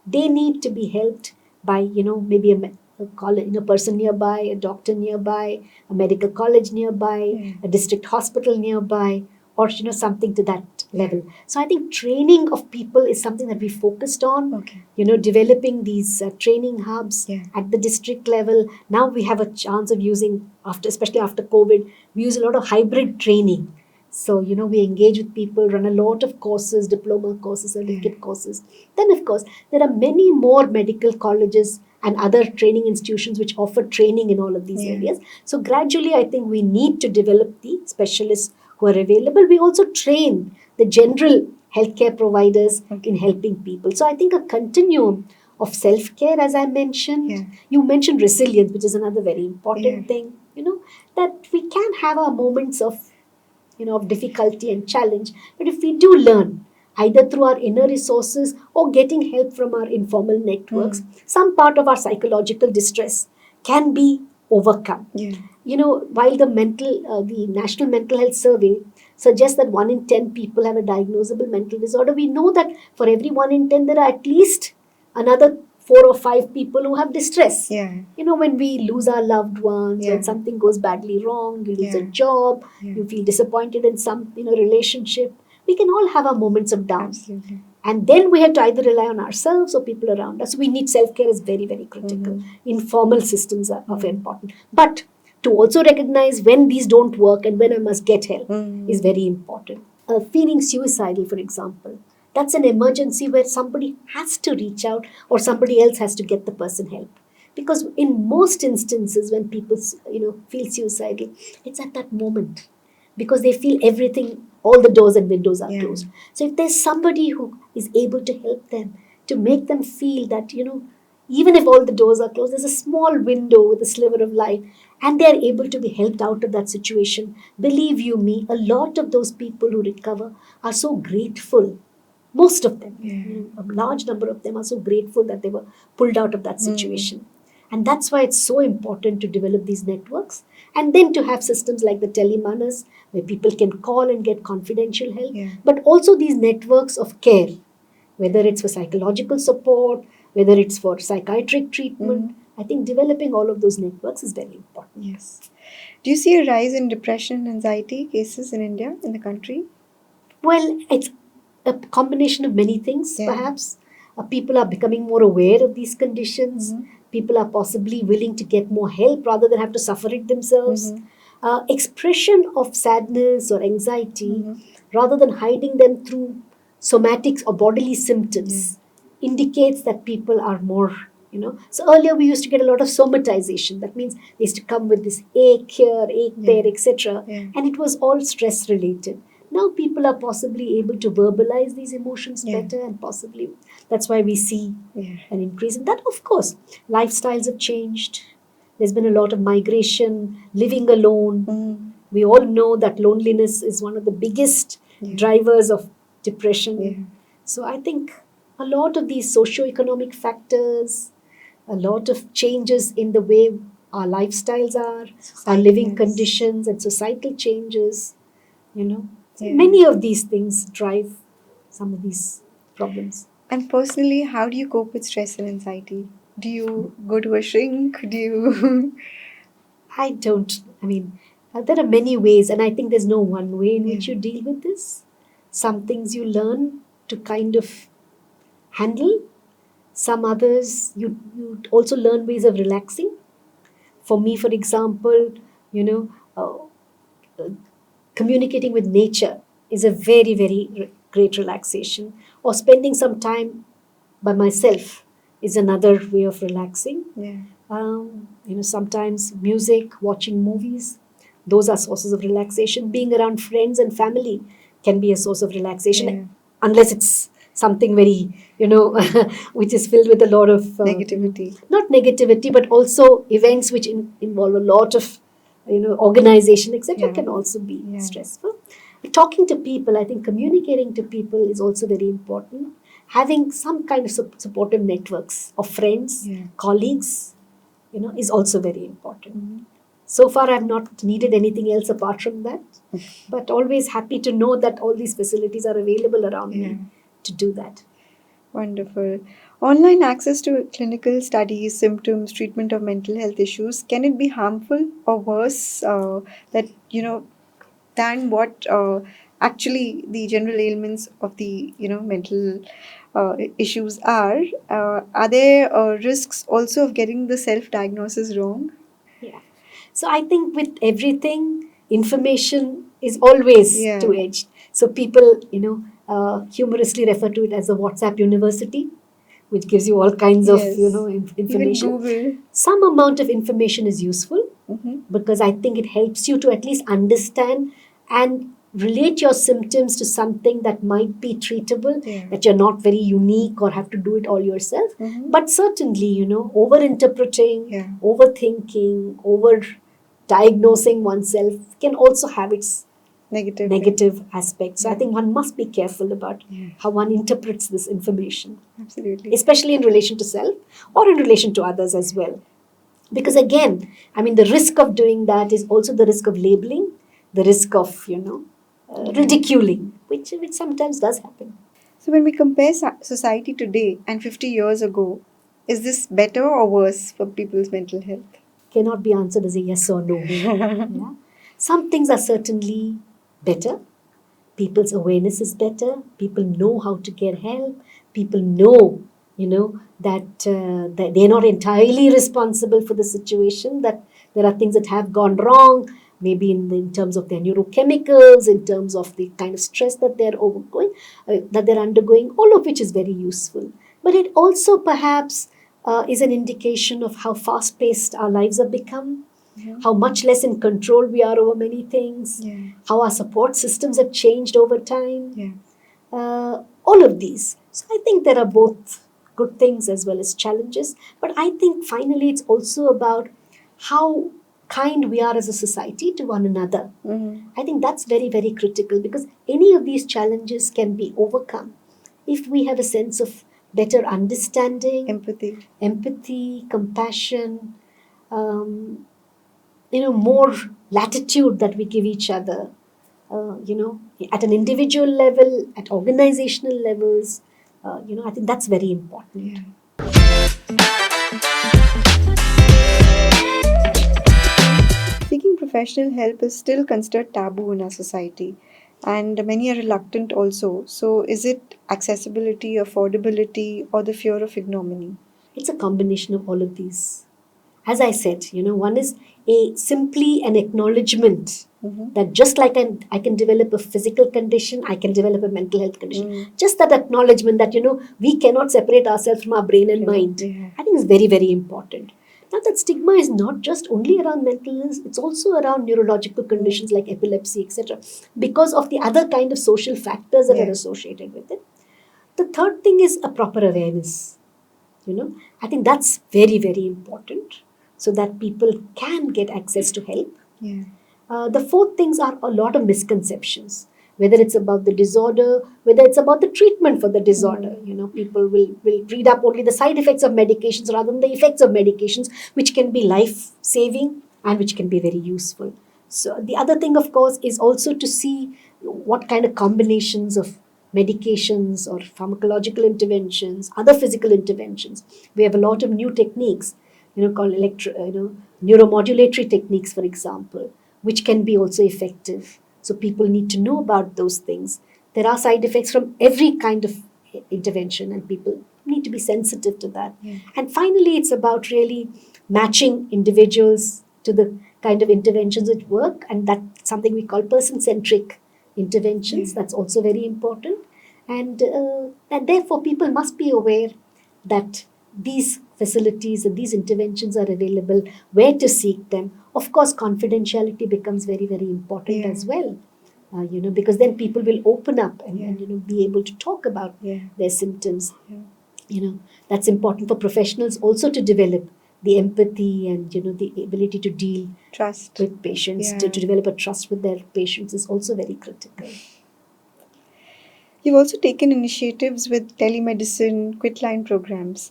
They need to be helped by, maybe a college, a person nearby, a doctor nearby, a medical college nearby, Yeah. a district hospital nearby, or something to that level. So I think training of people is something that we focused on. Okay. Developing these training hubs Yeah. at the district level. Now we have a chance of using, especially after COVID, we use a lot of hybrid training. So, we engage with people, run a lot of courses, diploma courses, certificate courses. Then, of course, there are many more medical colleges and other training institutions which offer training in all of these Yeah. areas. So, gradually, I think we need to develop the specialists who are available. We also train the general healthcare providers in helping people. So, I think a continuum of self-care, as I mentioned. Yeah. You mentioned resilience, which is another very important Yeah. thing, that we can have our moments of of difficulty and challenge. But if we do learn, either through our inner resources or getting help from our informal networks, some part of our psychological distress can be overcome. Yeah. While the National Mental Health Survey suggests that 1 in 10 people have a diagnosable mental disorder, we know that for every 1 in 10, there are at least another 4 or 5 people who have distress. Yeah. When we lose our loved ones, Yeah. when something goes badly wrong, you lose a Yeah. job, Yeah. you feel disappointed in some relationship. We can all have our moments of down. Absolutely. And then we have to either rely on ourselves or people around us. We need self-care is very, very critical. Informal systems are of important. But to also recognize when these don't work and when I must get help is very important. Feeling suicidal, for example, that's an emergency where somebody has to reach out or somebody else has to get the person help. Because in most instances, when people feel suicidal, it's at that moment because they feel everything, all the doors and windows are closed. So if there's somebody who is able to help them, to make them feel that even if all the doors are closed, there's a small window with a sliver of light, and they're able to be helped out of that situation. Believe you me, a lot of those people who recover are so grateful. Most of them, a large number of them are so grateful that they were pulled out of that situation. And that's why it's so important to develop these networks and then to have systems like the telemanas where people can call and get confidential help, but also these networks of care, whether it's for psychological support, whether it's for psychiatric treatment. I think developing all of those networks is very important. Yes. Do you see a rise in depression and anxiety cases in India, in the country? Well, it's a combination of many things, perhaps. People are becoming more aware of these conditions. People are possibly willing to get more help rather than have to suffer it themselves. Expression of sadness or anxiety, rather than hiding them through somatics or bodily symptoms, indicates that people are more, So earlier we used to get a lot of somatization. That means they used to come with this ache here, ache there, etc. And it was all stress related. Now people are possibly able to verbalize these emotions better, and possibly that's why we see an increase in that. Of course, lifestyles have changed. There's been a lot of migration, living alone. We all know that loneliness is one of the biggest drivers of depression. So I think a lot of these socio-economic factors, a lot of changes in the way our lifestyles are, our living conditions, and societal changes, many of these things drive some of these problems. And personally, how do you cope with stress and anxiety? Do you go to a shrink? Do you? I don't. I mean, there are many ways, and I think there's no one way in which you deal with this. Some things you learn to kind of handle. Some others, you also learn ways of relaxing. For me, for example, you know, communicating with nature is a very, very great relaxation. Or spending some time by myself is another way of relaxing. Sometimes music, watching movies, those are sources of relaxation. Being around friends and family can be a source of relaxation, unless it's something very, which is filled with a lot of Negativity. Not negativity, but also events which involve a lot of, organization, etc., can also be stressful. Talking to people, I think communicating to people is also very important. Having some kind of supportive networks of friends, colleagues, is also very important. So far, I've not needed anything else apart from that, but always happy to know that all these facilities are available around me to do that. Wonderful. Online access to clinical studies, symptoms, treatment of mental health issues, can it be harmful or worse than what actually the general ailments of the mental issues are? Are there risks also of getting the self-diagnosis wrong? Yeah. So I think with everything, information is always two-edged. So people, humorously refer to it as a WhatsApp university, which gives you all kinds of, information. Even Google. Some amount of information is useful because I think it helps you to at least understand and relate your symptoms to something that might be treatable, that you're not very unique or have to do it all yourself. But certainly, over-interpreting, overthinking, over-diagnosing oneself can also have its negative aspects. So I think one must be careful about how one interprets this information. Absolutely. Especially in relation to self or in relation to others as well. Because again, I mean, the risk of doing that is also the risk of labeling, the risk of, ridiculing, which sometimes does happen. So when we compare society today and 50 years ago, is this better or worse for people's mental health? Cannot be answered as a yes or no. Yeah? Some things are certainly better. People's awareness is better. People know how to get help. People know, that they're not entirely responsible for the situation, that there are things that have gone wrong, maybe in terms of their neurochemicals, in terms of the kind of stress that they're undergoing, all of which is very useful. But it also perhaps is an indication of how fast-paced our lives have become, how much less in control we are over many things, how our support systems have changed over time, all of these. So I think there are both good things as well as challenges, but I think finally it's also about how kind we are as a society to one another. I think that's very, very critical, because any of these challenges can be overcome if we have a sense of better understanding, empathy, compassion, more latitude that we give each other, at an individual level, at organizational levels. I think that's very important. Seeking professional help is still considered taboo in our society, and many are reluctant also. So is it accessibility, affordability, or the fear of ignominy? It's a combination of all of these. As I said, one is simply an acknowledgement that just like I can develop a physical condition, I can develop a mental health condition. Just that acknowledgement that, we cannot separate ourselves from our brain and mind. I think is very, very important. Now, that stigma is not just only around mental illness, it's also around neurological conditions like epilepsy, etc., because of the other kind of social factors that are associated with it. The third thing is a proper awareness. I think that's very, very important so that people can get access to help. The fourth things are a lot of misconceptions, whether it's about the disorder, whether it's about the treatment for the disorder. People will read up only the side effects of medications rather than the effects of medications, which can be life saving and which can be very useful. So the other thing, of course, is also to see what kind of combinations of medications or pharmacological interventions, other physical interventions. We have a lot of new techniques, called neuromodulatory techniques, for example, which can be also effective. So people need to know about those things. There are side effects from every kind of intervention, and people need to be sensitive to that. And finally, it's about really matching individuals to the kind of interventions that work, and that's something we call person-centric interventions. That's also very important. And therefore, people must be aware that these facilities and these interventions are available, where to seek them. Of course, confidentiality becomes very, very important as well. Because then people will open up and be able to talk about their symptoms. That's important for professionals also to develop the empathy and the ability to deal Trust with patients, to develop a trust with their patients is also very critical. You've also taken initiatives with telemedicine, quitline programs.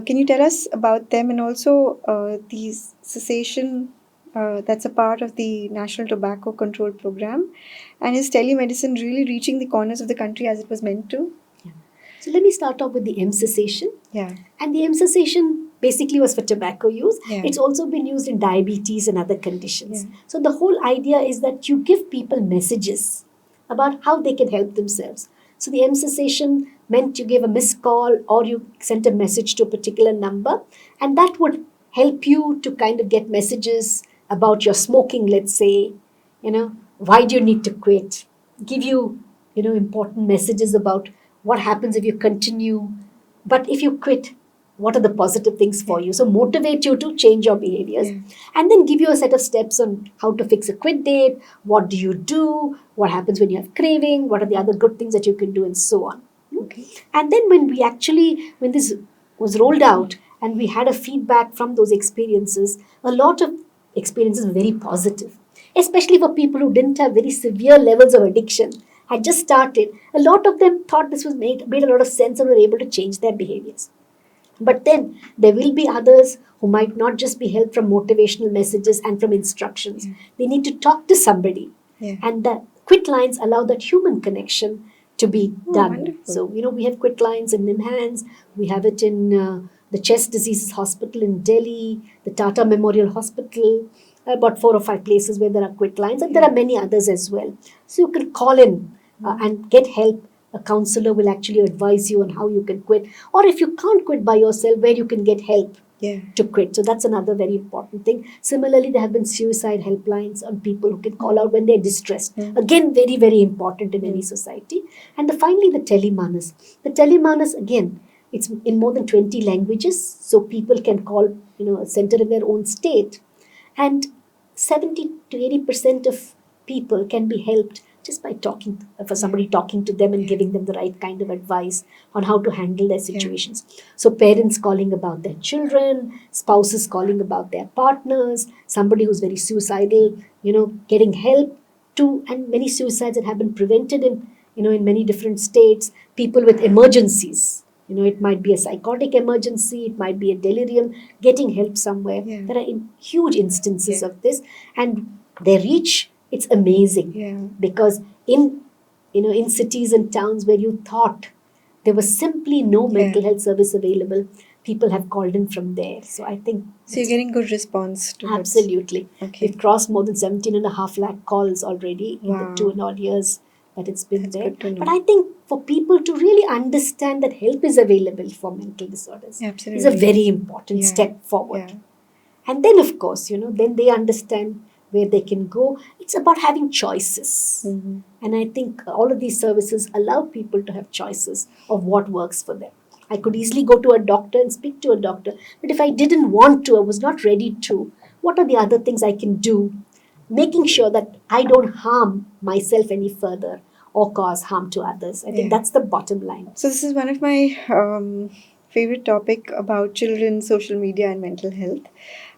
Can you tell us about them, and also the cessation that's a part of the National Tobacco Control Program? And is telemedicine really reaching the corners of the country as it was meant to? So let me start off with the M cessation. Yeah. And the M cessation basically was for tobacco use. It's also been used in diabetes and other conditions. So the whole idea is that you give people messages about how they can help themselves. So the M cessation meant you gave a missed call or you sent a message to a particular number, and that would help you to kind of get messages about your smoking, let's say, why do you need to quit? Give you, important messages about what happens if you continue, but if you quit, what are the positive things for you? So motivate you to change your behaviors, and then give you a set of steps on how to fix a quit date, what do you do, what happens when you have craving, what are the other good things that you can do, and so on. And then when this was rolled out and we had a feedback from those experiences, a lot of experiences were very positive, especially for people who didn't have very severe levels of addiction, had just started. A lot of them thought this was made a lot of sense and were able to change their behaviors. But then there will be others who might not just be helped from motivational messages and from instructions. They need to talk to somebody. And the quit lines allow that human connection to be done. Wonderful. So, we have quit lines in NIMHANS. We have it in the Chest Diseases Hospital in Delhi, the Tata Memorial Hospital, about 4 or 5 places where there are quit lines. And there are many others as well. So you can call in and get help. A counselor will actually advise you on how you can quit, or if you can't quit by yourself, where you can get help to quit. So that's another very important thing. Similarly, there have been suicide helplines on people who can call out when they're distressed. Again, very, very important in any society. And finally, the telemanas. The telemanas, again, it's in more than 20 languages, so people can call a center in their own state. And 70 to 80% of people can be helped just by somebody talking to them and giving them the right kind of advice on how to handle their situations. So parents calling about their children, spouses calling about their partners, somebody who's very suicidal, getting help to, and many suicides that have been prevented in many different states, people with emergencies. It might be a psychotic emergency, it might be a delirium, getting help somewhere. There are huge instances of this, and their reach, it's amazing. Because in cities and towns where you thought there was simply no mental health service available, people have called in from there. So I think so you're getting good response to absolutely. We've crossed more than 17.5 lakh calls already in the 2.5 years that it's been there. But I think for people to really understand that help is available for mental disorders is a very important step forward. And then, of course, then they understand where they can go. It's about having choices. And I think all of these services allow people to have choices of what works for them. I could easily go to a doctor and speak to a doctor. But if I didn't want to, I was not ready to, what are the other things I can do? Making sure that I don't harm myself any further or cause harm to others. I think Yeah. that's the bottom line. So this is one of my favorite topic about children, social media, and mental health.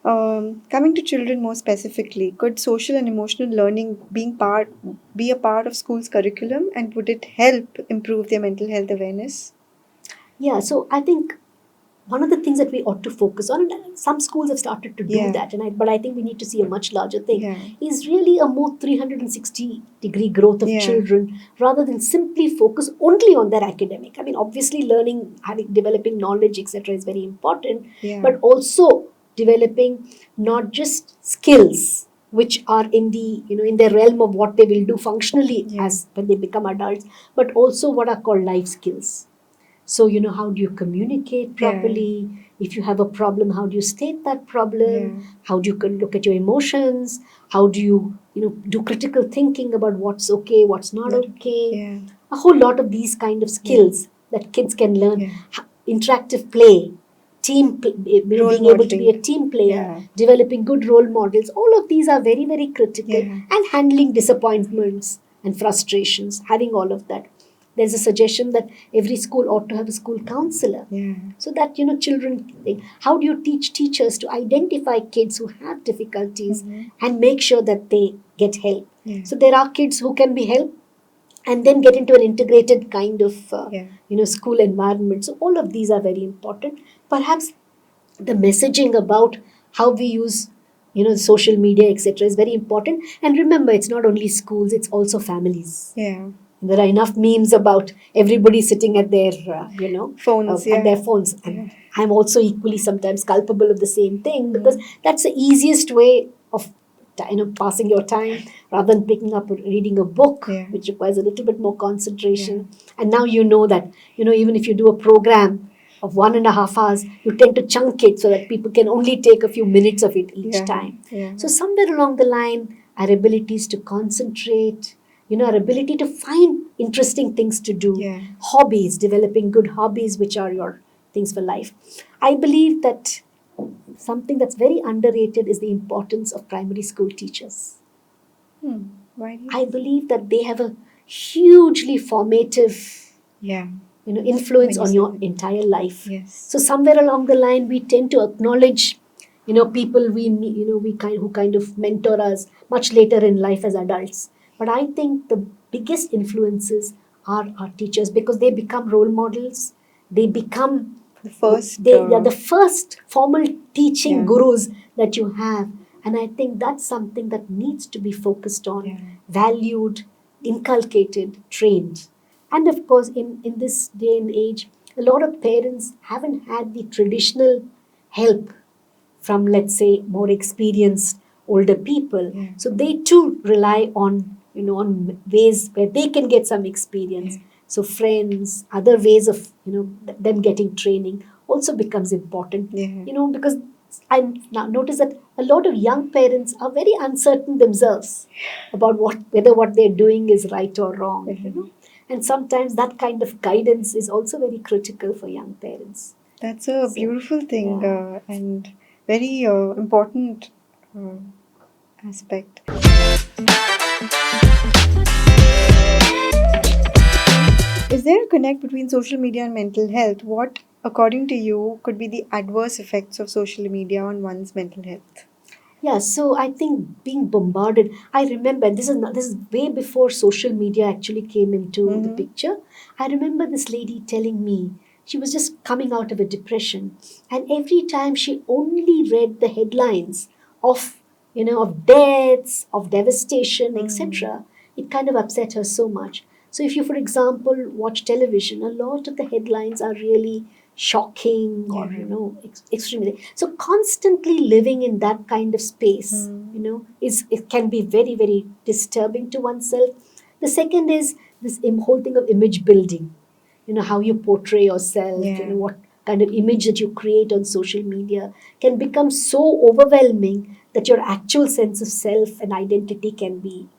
Coming to children more specifically, could social and emotional learning be a part of school's curriculum, and would it help improve their mental health awareness? Yeah, so I think one of the things that we ought to focus on, and some schools have started to do Yeah. that, but I think we need to see a much larger thing, Yeah. is really a more 360-degree growth of Yeah. children rather than simply focus only on their academic. I mean, obviously, learning, developing knowledge, etc., is very important, Yeah. but also developing not just skills which are in the in their realm of what they will do functionally Yeah. as when they become adults, but also what are called life skills. So, how do you communicate properly? If you have a problem, how do you state that problem? Yeah. How do you look at your emotions? How do you, do critical thinking about what's okay, what's not okay? Yeah. A whole lot of these kind of skills that kids can learn. Yeah. Interactive play, Role being able to be a modeling. team player, Yeah. developing good role models. All of these are very, very critical. Yeah. And handling disappointments and frustrations, having all of that. There's a suggestion that every school ought to have a school counselor. Yeah. So that, children think, how do you teach teachers to identify kids who have difficulties and make sure that they get help? Yeah. So there are kids who can be helped and then get into an integrated kind of, school environment. So all of these are very important. Perhaps the messaging about how we use, social media, etc., is very important. And remember, it's not only schools; it's also families. Yeah. There are enough memes about everybody sitting at their, Phones. at their phones. And I'm also equally sometimes culpable of the same thing, because that's the easiest way of, passing your time rather than picking up reading a book, which requires a little bit more concentration. And now you know that, even if you do a program of 1.5 hours, you tend to chunk it so that people can only take a few minutes of it each time. So somewhere along the line, our abilities to concentrate, our ability to find interesting things to do, hobbies, developing good hobbies, which are your things for life. I believe that something that's very underrated is the importance of primary school teachers. Why do you I believe that they have a hugely formative influence on your entire life. So somewhere along the line, we tend to acknowledge, people who kind of mentor us much later in life as adults. But I think the biggest influences are our teachers, because they become role models. They become they are the first formal teaching gurus that you have. And I think that's something that needs to be focused on, valued, inculcated, trained. And of course, in this day and age, a lot of parents haven't had the traditional help from, let's say, more experienced older people. So they too rely on, on ways where they can get some experience. So friends, other ways of, them getting training also becomes important. Because I now notice that a lot of young parents are very uncertain themselves about whether what they're doing is right or wrong. And sometimes that kind of guidance is also very critical for young parents. That's a beautiful thing, and very important aspect. Is there a connect between social media and mental health? What, according to you, could be the adverse effects of social media on one's mental health? Yeah, so I think being bombarded. I remember this is way before social media actually came into the picture. I remember this lady telling me she was just coming out of a depression, and every time she only read the headlines of of deaths, of devastation, etc., it kind of upset her so much. So if you, for example, watch television, a lot of the headlines are really shocking or extremely. So constantly living in that kind of space, it can be very, very disturbing to oneself. The second is this whole thing of image building. How you portray yourself, what kind of image that you create on social media can become so overwhelming that your actual sense of self and identity can be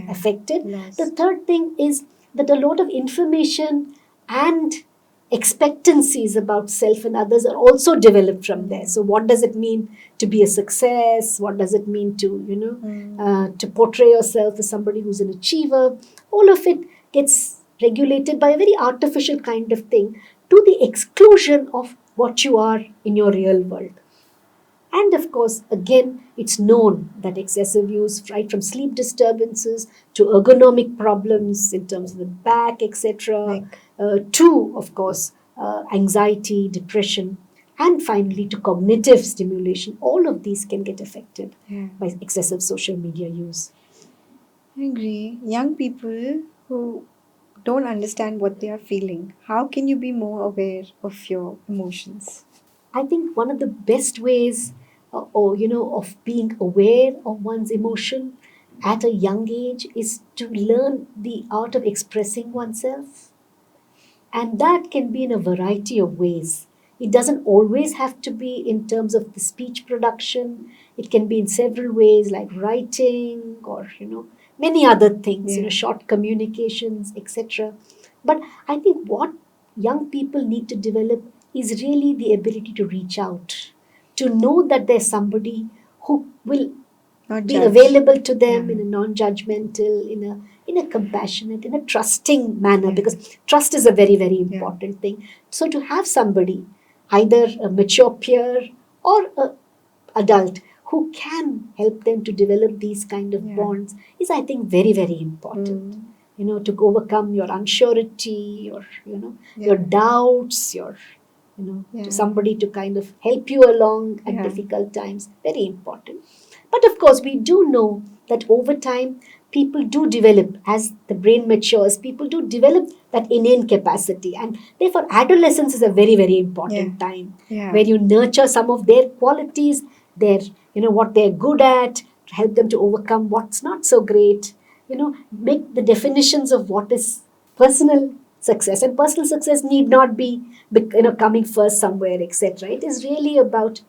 affected. The third thing is that a lot of information and expectancies about self and others are also developed from there. So what does it mean to be a success? What does it mean to, to portray yourself as somebody who's an achiever? All of it gets regulated by a very artificial kind of thing, to the exclusion of what you are in your real world. And of course, again, it's known that excessive use, right from sleep disturbances to ergonomic problems in terms of the back, etc., to, of course, anxiety, depression, and finally to cognitive stimulation, all of these can get affected by excessive social media use. I agree. Young people who don't understand what they are feeling, how can you be more aware of your emotions? I think one of the best ways, of being aware of one's emotion at a young age is to learn the art of expressing oneself. And that can be in a variety of ways. It doesn't always have to be in terms of the speech production. It can be in several ways, like writing or, many other things, short communications, etc. But I think what young people need to develop is really the ability to reach out, to know that there's somebody who will be available to them in a non-judgmental, in a compassionate, in a trusting manner, because trust is a very, very important thing. So to have somebody, either a mature peer or a adult, who can help them to develop these kind of bonds is, I think, very, very important. To overcome your unsurety, or your doubts, your to somebody to kind of help you along at difficult times, very important. But of course, we do know that over time, people do develop, as the brain matures, people do develop that innate capacity. And therefore, adolescence is a very, very important time where you nurture some of their qualities, their, what they're good at, to help them to overcome what's not so great, make the definitions of what is personal success. And personal success need not be, coming first somewhere, etc. It is really about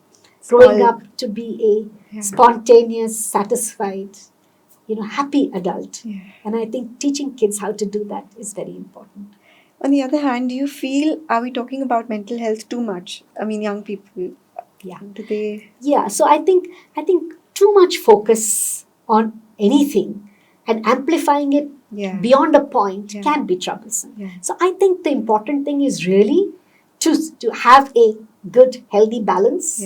growing up to be a spontaneous, satisfied, happy adult. And I think teaching kids how to do that is very important. On the other hand, do you feel, are we talking about mental health too much? I mean, young people. Do they? Yeah. So I think too much focus on anything and amplifying it beyond a point can be troublesome. So I think the important thing is really to have a good, healthy balance.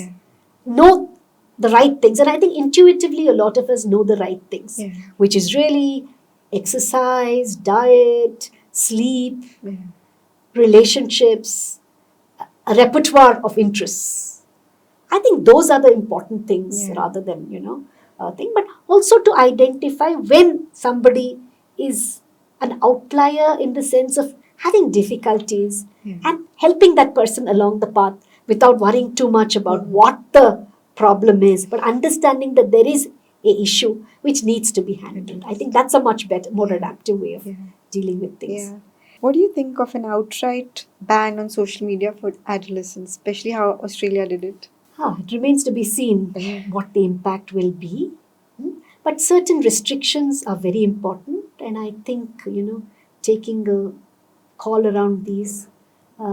Know the right things. And I think intuitively a lot of us know the right things, which is really exercise, diet, sleep, relationships, a repertoire of interests. I think those are the important things rather than, thing. But also to identify when somebody is an outlier in the sense of having difficulties and helping that person along the path without worrying too much about what the problem is, but understanding that there is a issue which needs to be handled. I think that's a much better, more adaptive way of dealing with things. What do you think of an outright ban on social media for adolescents, especially how Australia did it? It remains to be seen what the impact will be. But certain restrictions are very important, and I think, taking a call around these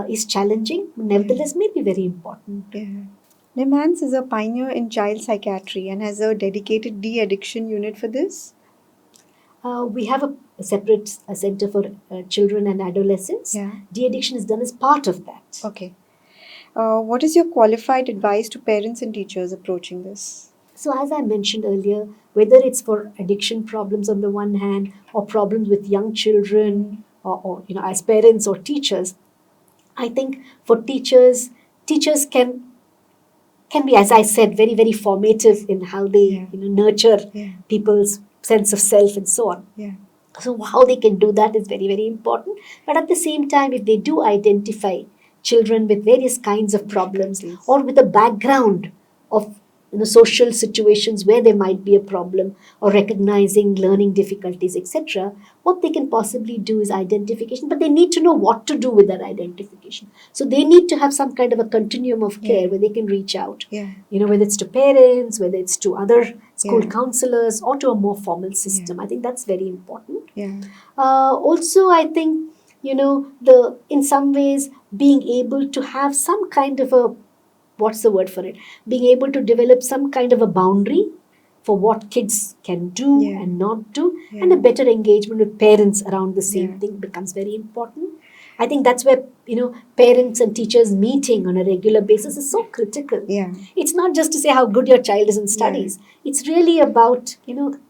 is challenging, nevertheless may be very important. NIMHANS is a pioneer in child psychiatry and has a dedicated de-addiction unit for this. We have a separate center for children and adolescents. De-addiction is done as part of that. Okay. What is your qualified advice to parents and teachers approaching this? So as I mentioned earlier, whether it's for addiction problems on the one hand, or problems with young children, or as parents or teachers, I think for teachers can be, as I said, very, very formative in how they nurture people's sense of self and so on. So how they can do that is very, very important. But at the same time, if they do identify children with various kinds of problems or with a background of social situations where there might be a problem, or recognizing learning difficulties, etc., what they can possibly do is identification, but they need to know what to do with that identification. So they need to have some kind of a continuum of care where they can reach out, whether it's to parents, whether it's to other school counselors, or to a more formal system. I think that's very important. Also, I think, the in some ways being able to have some kind of a, what's the word for it, being able to develop some kind of a boundary for what kids can do Yeah. and not do, Yeah. and a better engagement with parents around the same Yeah. thing becomes very important. I think that's where parents and teachers meeting on a regular basis is so critical. Yeah. It's not just to say how good your child is in studies. It's really about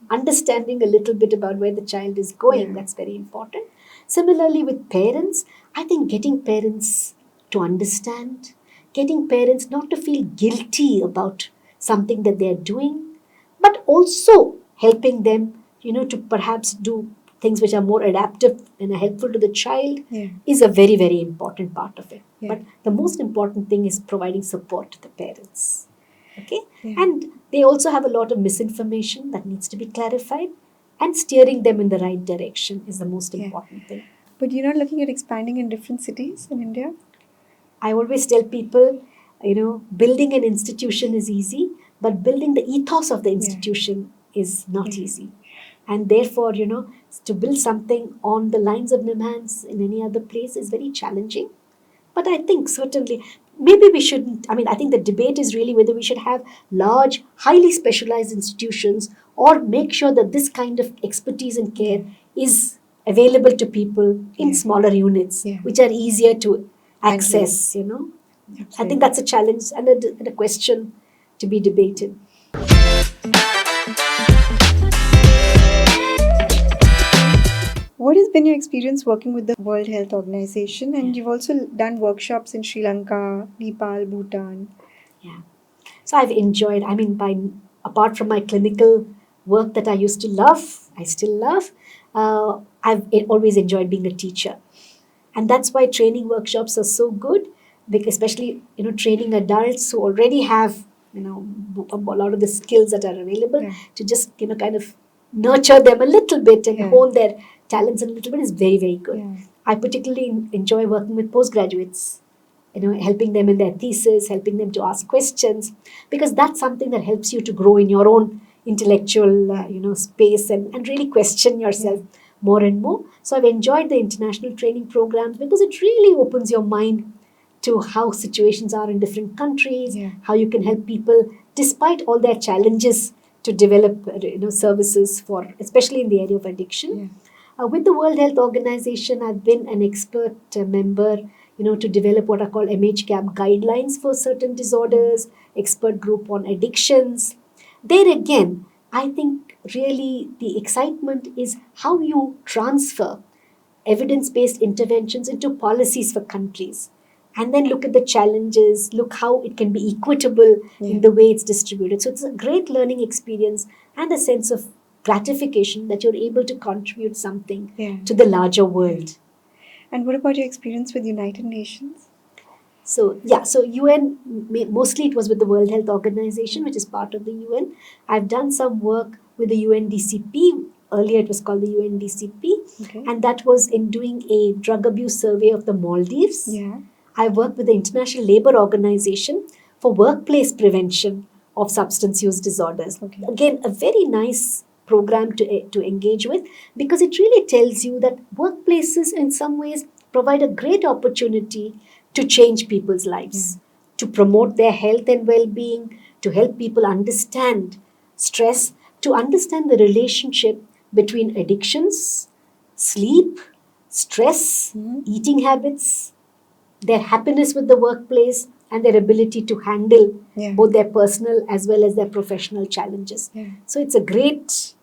understanding a little bit about where the child is going. Yeah. That's very important. Similarly with parents, I think getting parents to understand, getting parents not to feel guilty about something that they're doing, but also helping them, to perhaps do things which are more adaptive and are helpful to the child, Yeah. is a very, very important part of it. Yeah. But the most important thing is providing support to the parents. Okay? Yeah. And they also have a lot of misinformation that needs to be clarified, and steering them in the right direction is the most Yeah. important thing. But you're not looking at expanding in different cities in India? I always tell people, building an institution is easy, but building the ethos of the institution is not easy. And therefore, to build something on the lines of NIMHANS in any other place is very challenging. But I think certainly, maybe we shouldn't. I mean, I think the debate is really whether we should have large, highly specialized institutions, or make sure that this kind of expertise and care is available to people in smaller units, which are easier to access. I think that's a challenge and a question to be debated. What has been your experience working with the World Health Organization? And you've also done workshops in Sri Lanka, Nepal, Bhutan. Yeah. So I've enjoyed, apart from my clinical work that I used to love, I still love, I've always enjoyed being a teacher. And that's why training workshops are so good, because especially, training adults who already have, a lot of the skills that are available, to just, kind of nurture them a little bit and hone their talents a little bit is very, very good. I particularly enjoy working with postgraduates, helping them in their thesis, helping them to ask questions, because that's something that helps you to grow in your own intellectual, space, and really question yourself more and more. So I've enjoyed the international training programs because it really opens your mind to how situations are in different countries, how you can help people despite all their challenges to develop, services for, especially in the area of addiction. With the World Health Organization, I've been an expert member, to develop what are called MHCAP guidelines for certain disorders, expert group on addictions. There again, I think really the excitement is how you transfer evidence-based interventions into policies for countries. And then look at the challenges, look how it can be equitable in the way it's distributed. So it's a great learning experience and a sense of gratification that you're able to contribute something to the larger world. And what about your experience with United Nations? So UN, mostly it was with the World Health Organization, which is part of the UN. I've done some work with the UNDCP. Earlier it was called the UNDCP. And that was in doing a drug abuse survey of the Maldives. I worked with the International Labour Organization for workplace prevention of substance use disorders. Again, a very nice program to engage with, because it really tells you that workplaces in some ways provide a great opportunity to change people's lives, to promote their health and well-being, to help people understand stress, to understand the relationship between addictions, sleep, stress, eating habits, their happiness with the workplace, and their ability to handle both their personal as well as their professional challenges. So it's a great,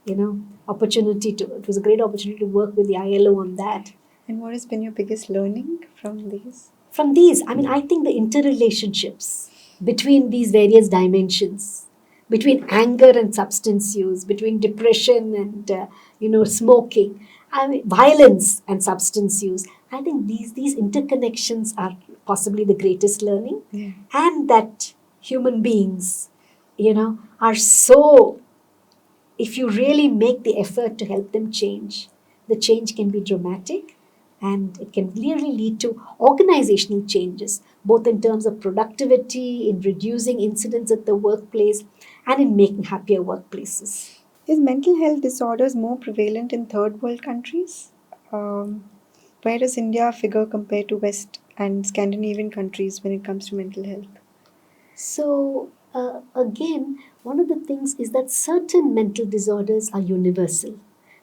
opportunity it was a great opportunity to work with the ILO on that. And what has been your biggest learning from these? From these, I think the interrelationships between these various dimensions, between anger and substance use, between depression and smoking, violence and substance use. I think these interconnections are possibly the greatest learning, and that human beings, are so. If you really make the effort to help them change, the change can be dramatic, and it can really lead to organizational changes, both in terms of productivity, in reducing incidents at the workplace, and in making happier workplaces. Is mental health disorders more prevalent in third world countries? Where does India figure compared to West and Scandinavian countries when it comes to mental health? So, again, one of the things is that certain mental disorders are universal,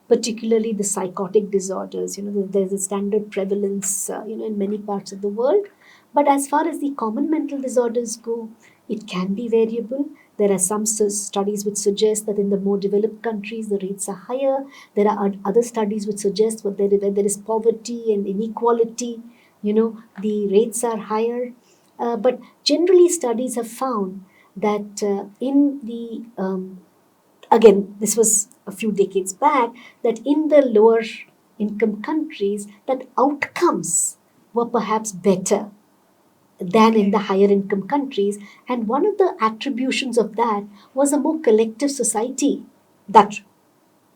particularly the psychotic disorders. There's a standard prevalence, in many parts of the world. But as far as the common mental disorders go, it can be variable. There are some studies which suggest that in the more developed countries, the rates are higher. There are other studies which suggest that where there is poverty and inequality, the rates are higher. But generally, studies have found that in the again, this was a few decades back, that in the lower income countries, that outcomes were perhaps better than in the higher income countries. And one of the attributions of that was a more collective society that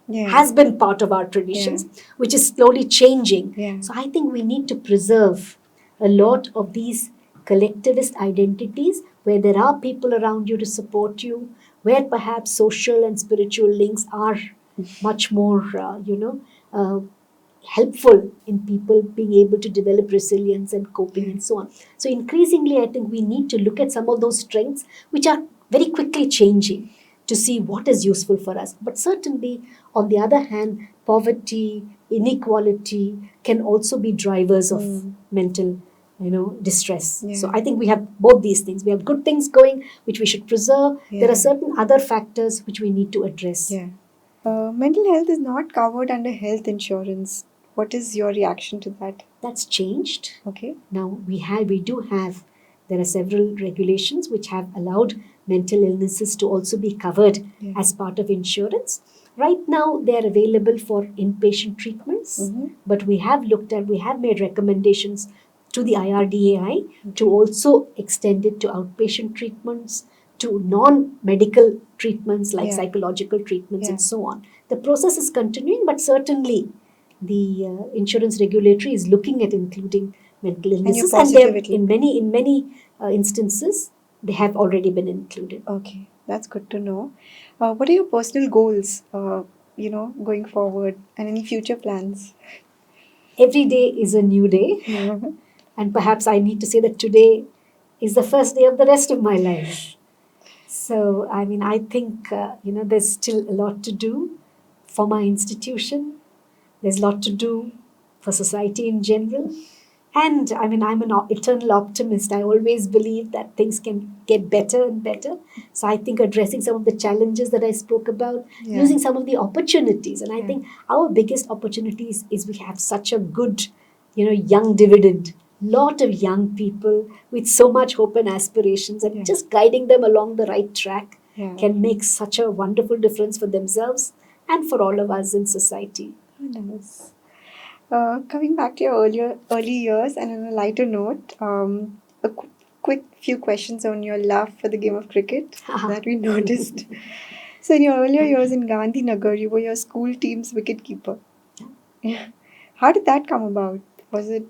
has been part of our traditions, which is slowly changing. So I think we need to preserve a lot of these collectivist identities where there are people around you to support you, where perhaps social and spiritual links are much more, helpful in people being able to develop resilience and coping and so on. So increasingly, I think we need to look at some of those strengths which are very quickly changing to see what is useful for us. But certainly, on the other hand, poverty, inequality can also be drivers of mental distress. So I think we have both these things. We have good things going, which we should preserve. There are certain other factors which we need to address. Mental health is not covered under health insurance. What is your reaction to that? That's changed. Okay. Now there are several regulations which have allowed mental illnesses to also be covered as part of insurance. Right now, they are available for inpatient treatments, but we have made recommendations to the IRDAI to also extend it to outpatient treatments, to non-medical treatments like psychological treatments and so on. The process is continuing, but certainly the insurance regulatory is looking at including mental illnesses, and in many instances they have already been included. Okay, that's good to know. What are your personal goals, going forward, and any future plans? Every day is a new day, and perhaps I need to say that today is the first day of the rest of my life. So, I think, there's still a lot to do for my institution. There's a lot to do for society in general. And I'm an eternal optimist. I always believe that things can get better and better. So I think addressing some of the challenges that I spoke about, using some of the opportunities. And I think our biggest opportunities is we have such a good, young dividend. Lot of young people with so much hope and aspirations, and just guiding them along the right track can make such a wonderful difference for themselves and for all of us in society. Nice. Coming back to your early years, and on a lighter note, a quick few questions on your love for the game of cricket that we noticed. So, in your earlier years in Gandhinagar, you were your school team's wicketkeeper. Yeah. How did that come about? Was it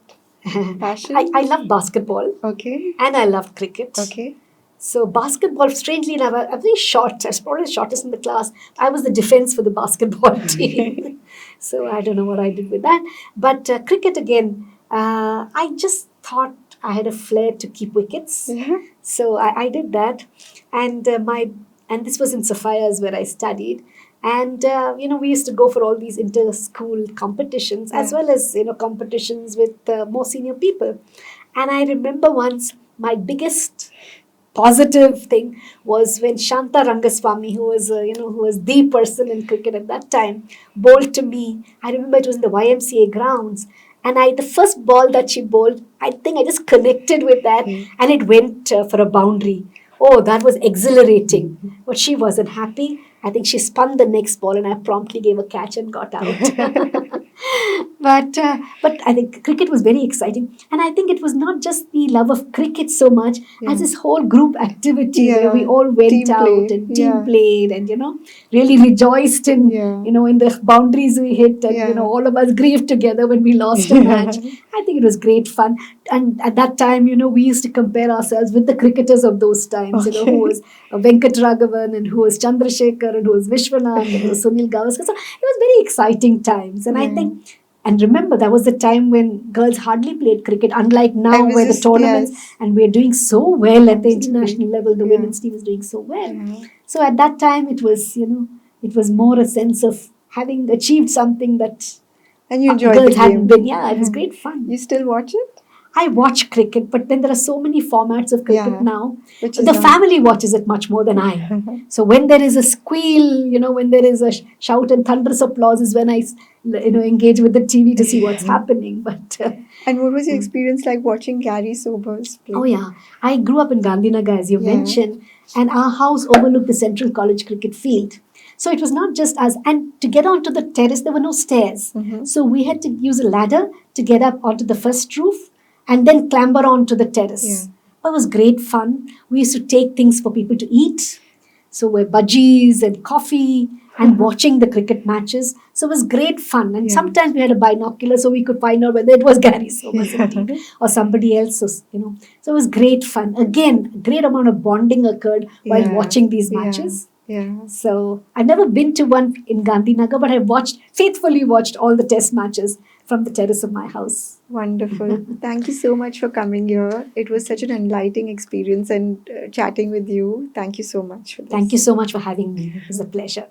passion? I love basketball. Okay. And I love cricket. Okay. So basketball, strangely enough, I'm very short. I was probably the shortest in the class. I was the defense for the basketball team. So I don't know what I did with that. But cricket again, I just thought I had a flair to keep wickets. So I did that. And this was in Sophia's where I studied. And, we used to go for all these inter-school competitions as well as, competitions with more senior people. And I remember once my biggest positive thing was when Shanta Rangaswamy, who was the person in cricket at that time, bowled to me. I remember it was in the YMCA grounds, and the first ball that she bowled, I think I just connected with that, and it went for a boundary. Oh, that was exhilarating. But she wasn't happy. I think she spun the next ball, and I promptly gave a catch and got out. But I think cricket was very exciting, and I think it was not just the love of cricket so much as this whole group activity where we all went out and team played, and really rejoiced in in the boundaries we hit, and all of us grieved together when we lost a match. I think it was great fun, and at that time we used to compare ourselves with the cricketers of those times. Who was Venkat Raghavan, and who was Chandrasekhar, and who was Vishwanath, and who was Sunil Gavaskar. So it was very exciting times, and I think And remember, that was the time when girls hardly played cricket, unlike I now was where the just, tournaments, yes. and we're doing so well at the Absolutely. international level. The Yeah. women's team is doing so well. Yeah. So at that time, it was, it was more a sense of having achieved something that And you enjoyed girls the hadn't game. been. Yeah, it was great fun. You still watch it? I watch cricket, but then there are so many formats of cricket Yeah. now. Which is The not- family watches it much more than I. So when there is a squeal, when there is a shout and thunderous applause is when I, engage with the TV to see what's happening. But And what was your experience like watching Gary Sobers play? oh yeah, I grew up in Gandhinagar, as you Yeah. mentioned, and our house overlooked the Central College cricket field. So it was not just us. And to get onto the terrace, there were no stairs. Mhm. So we had to use a ladder to get up onto the first roof and then clamber onto the terrace. Yeah. It was great fun. We used to take things for people to eat. So we're budgies and coffee and watching the cricket matches. So it was great fun. And Yeah. sometimes we had a binocular so we could find out whether it was Gary Sobers indeed or somebody else. So it was great fun. Again, a great amount of bonding occurred while Yeah. watching these Yeah. matches. Yeah. So I've never been to one in Gandhinagar, but I've faithfully watched all the test matches from the terrace of my house. Wonderful. Thank you so much for coming here. It was such an enlightening experience and chatting with you. Thank you so much for this. Thank you so much for having me. It was a pleasure.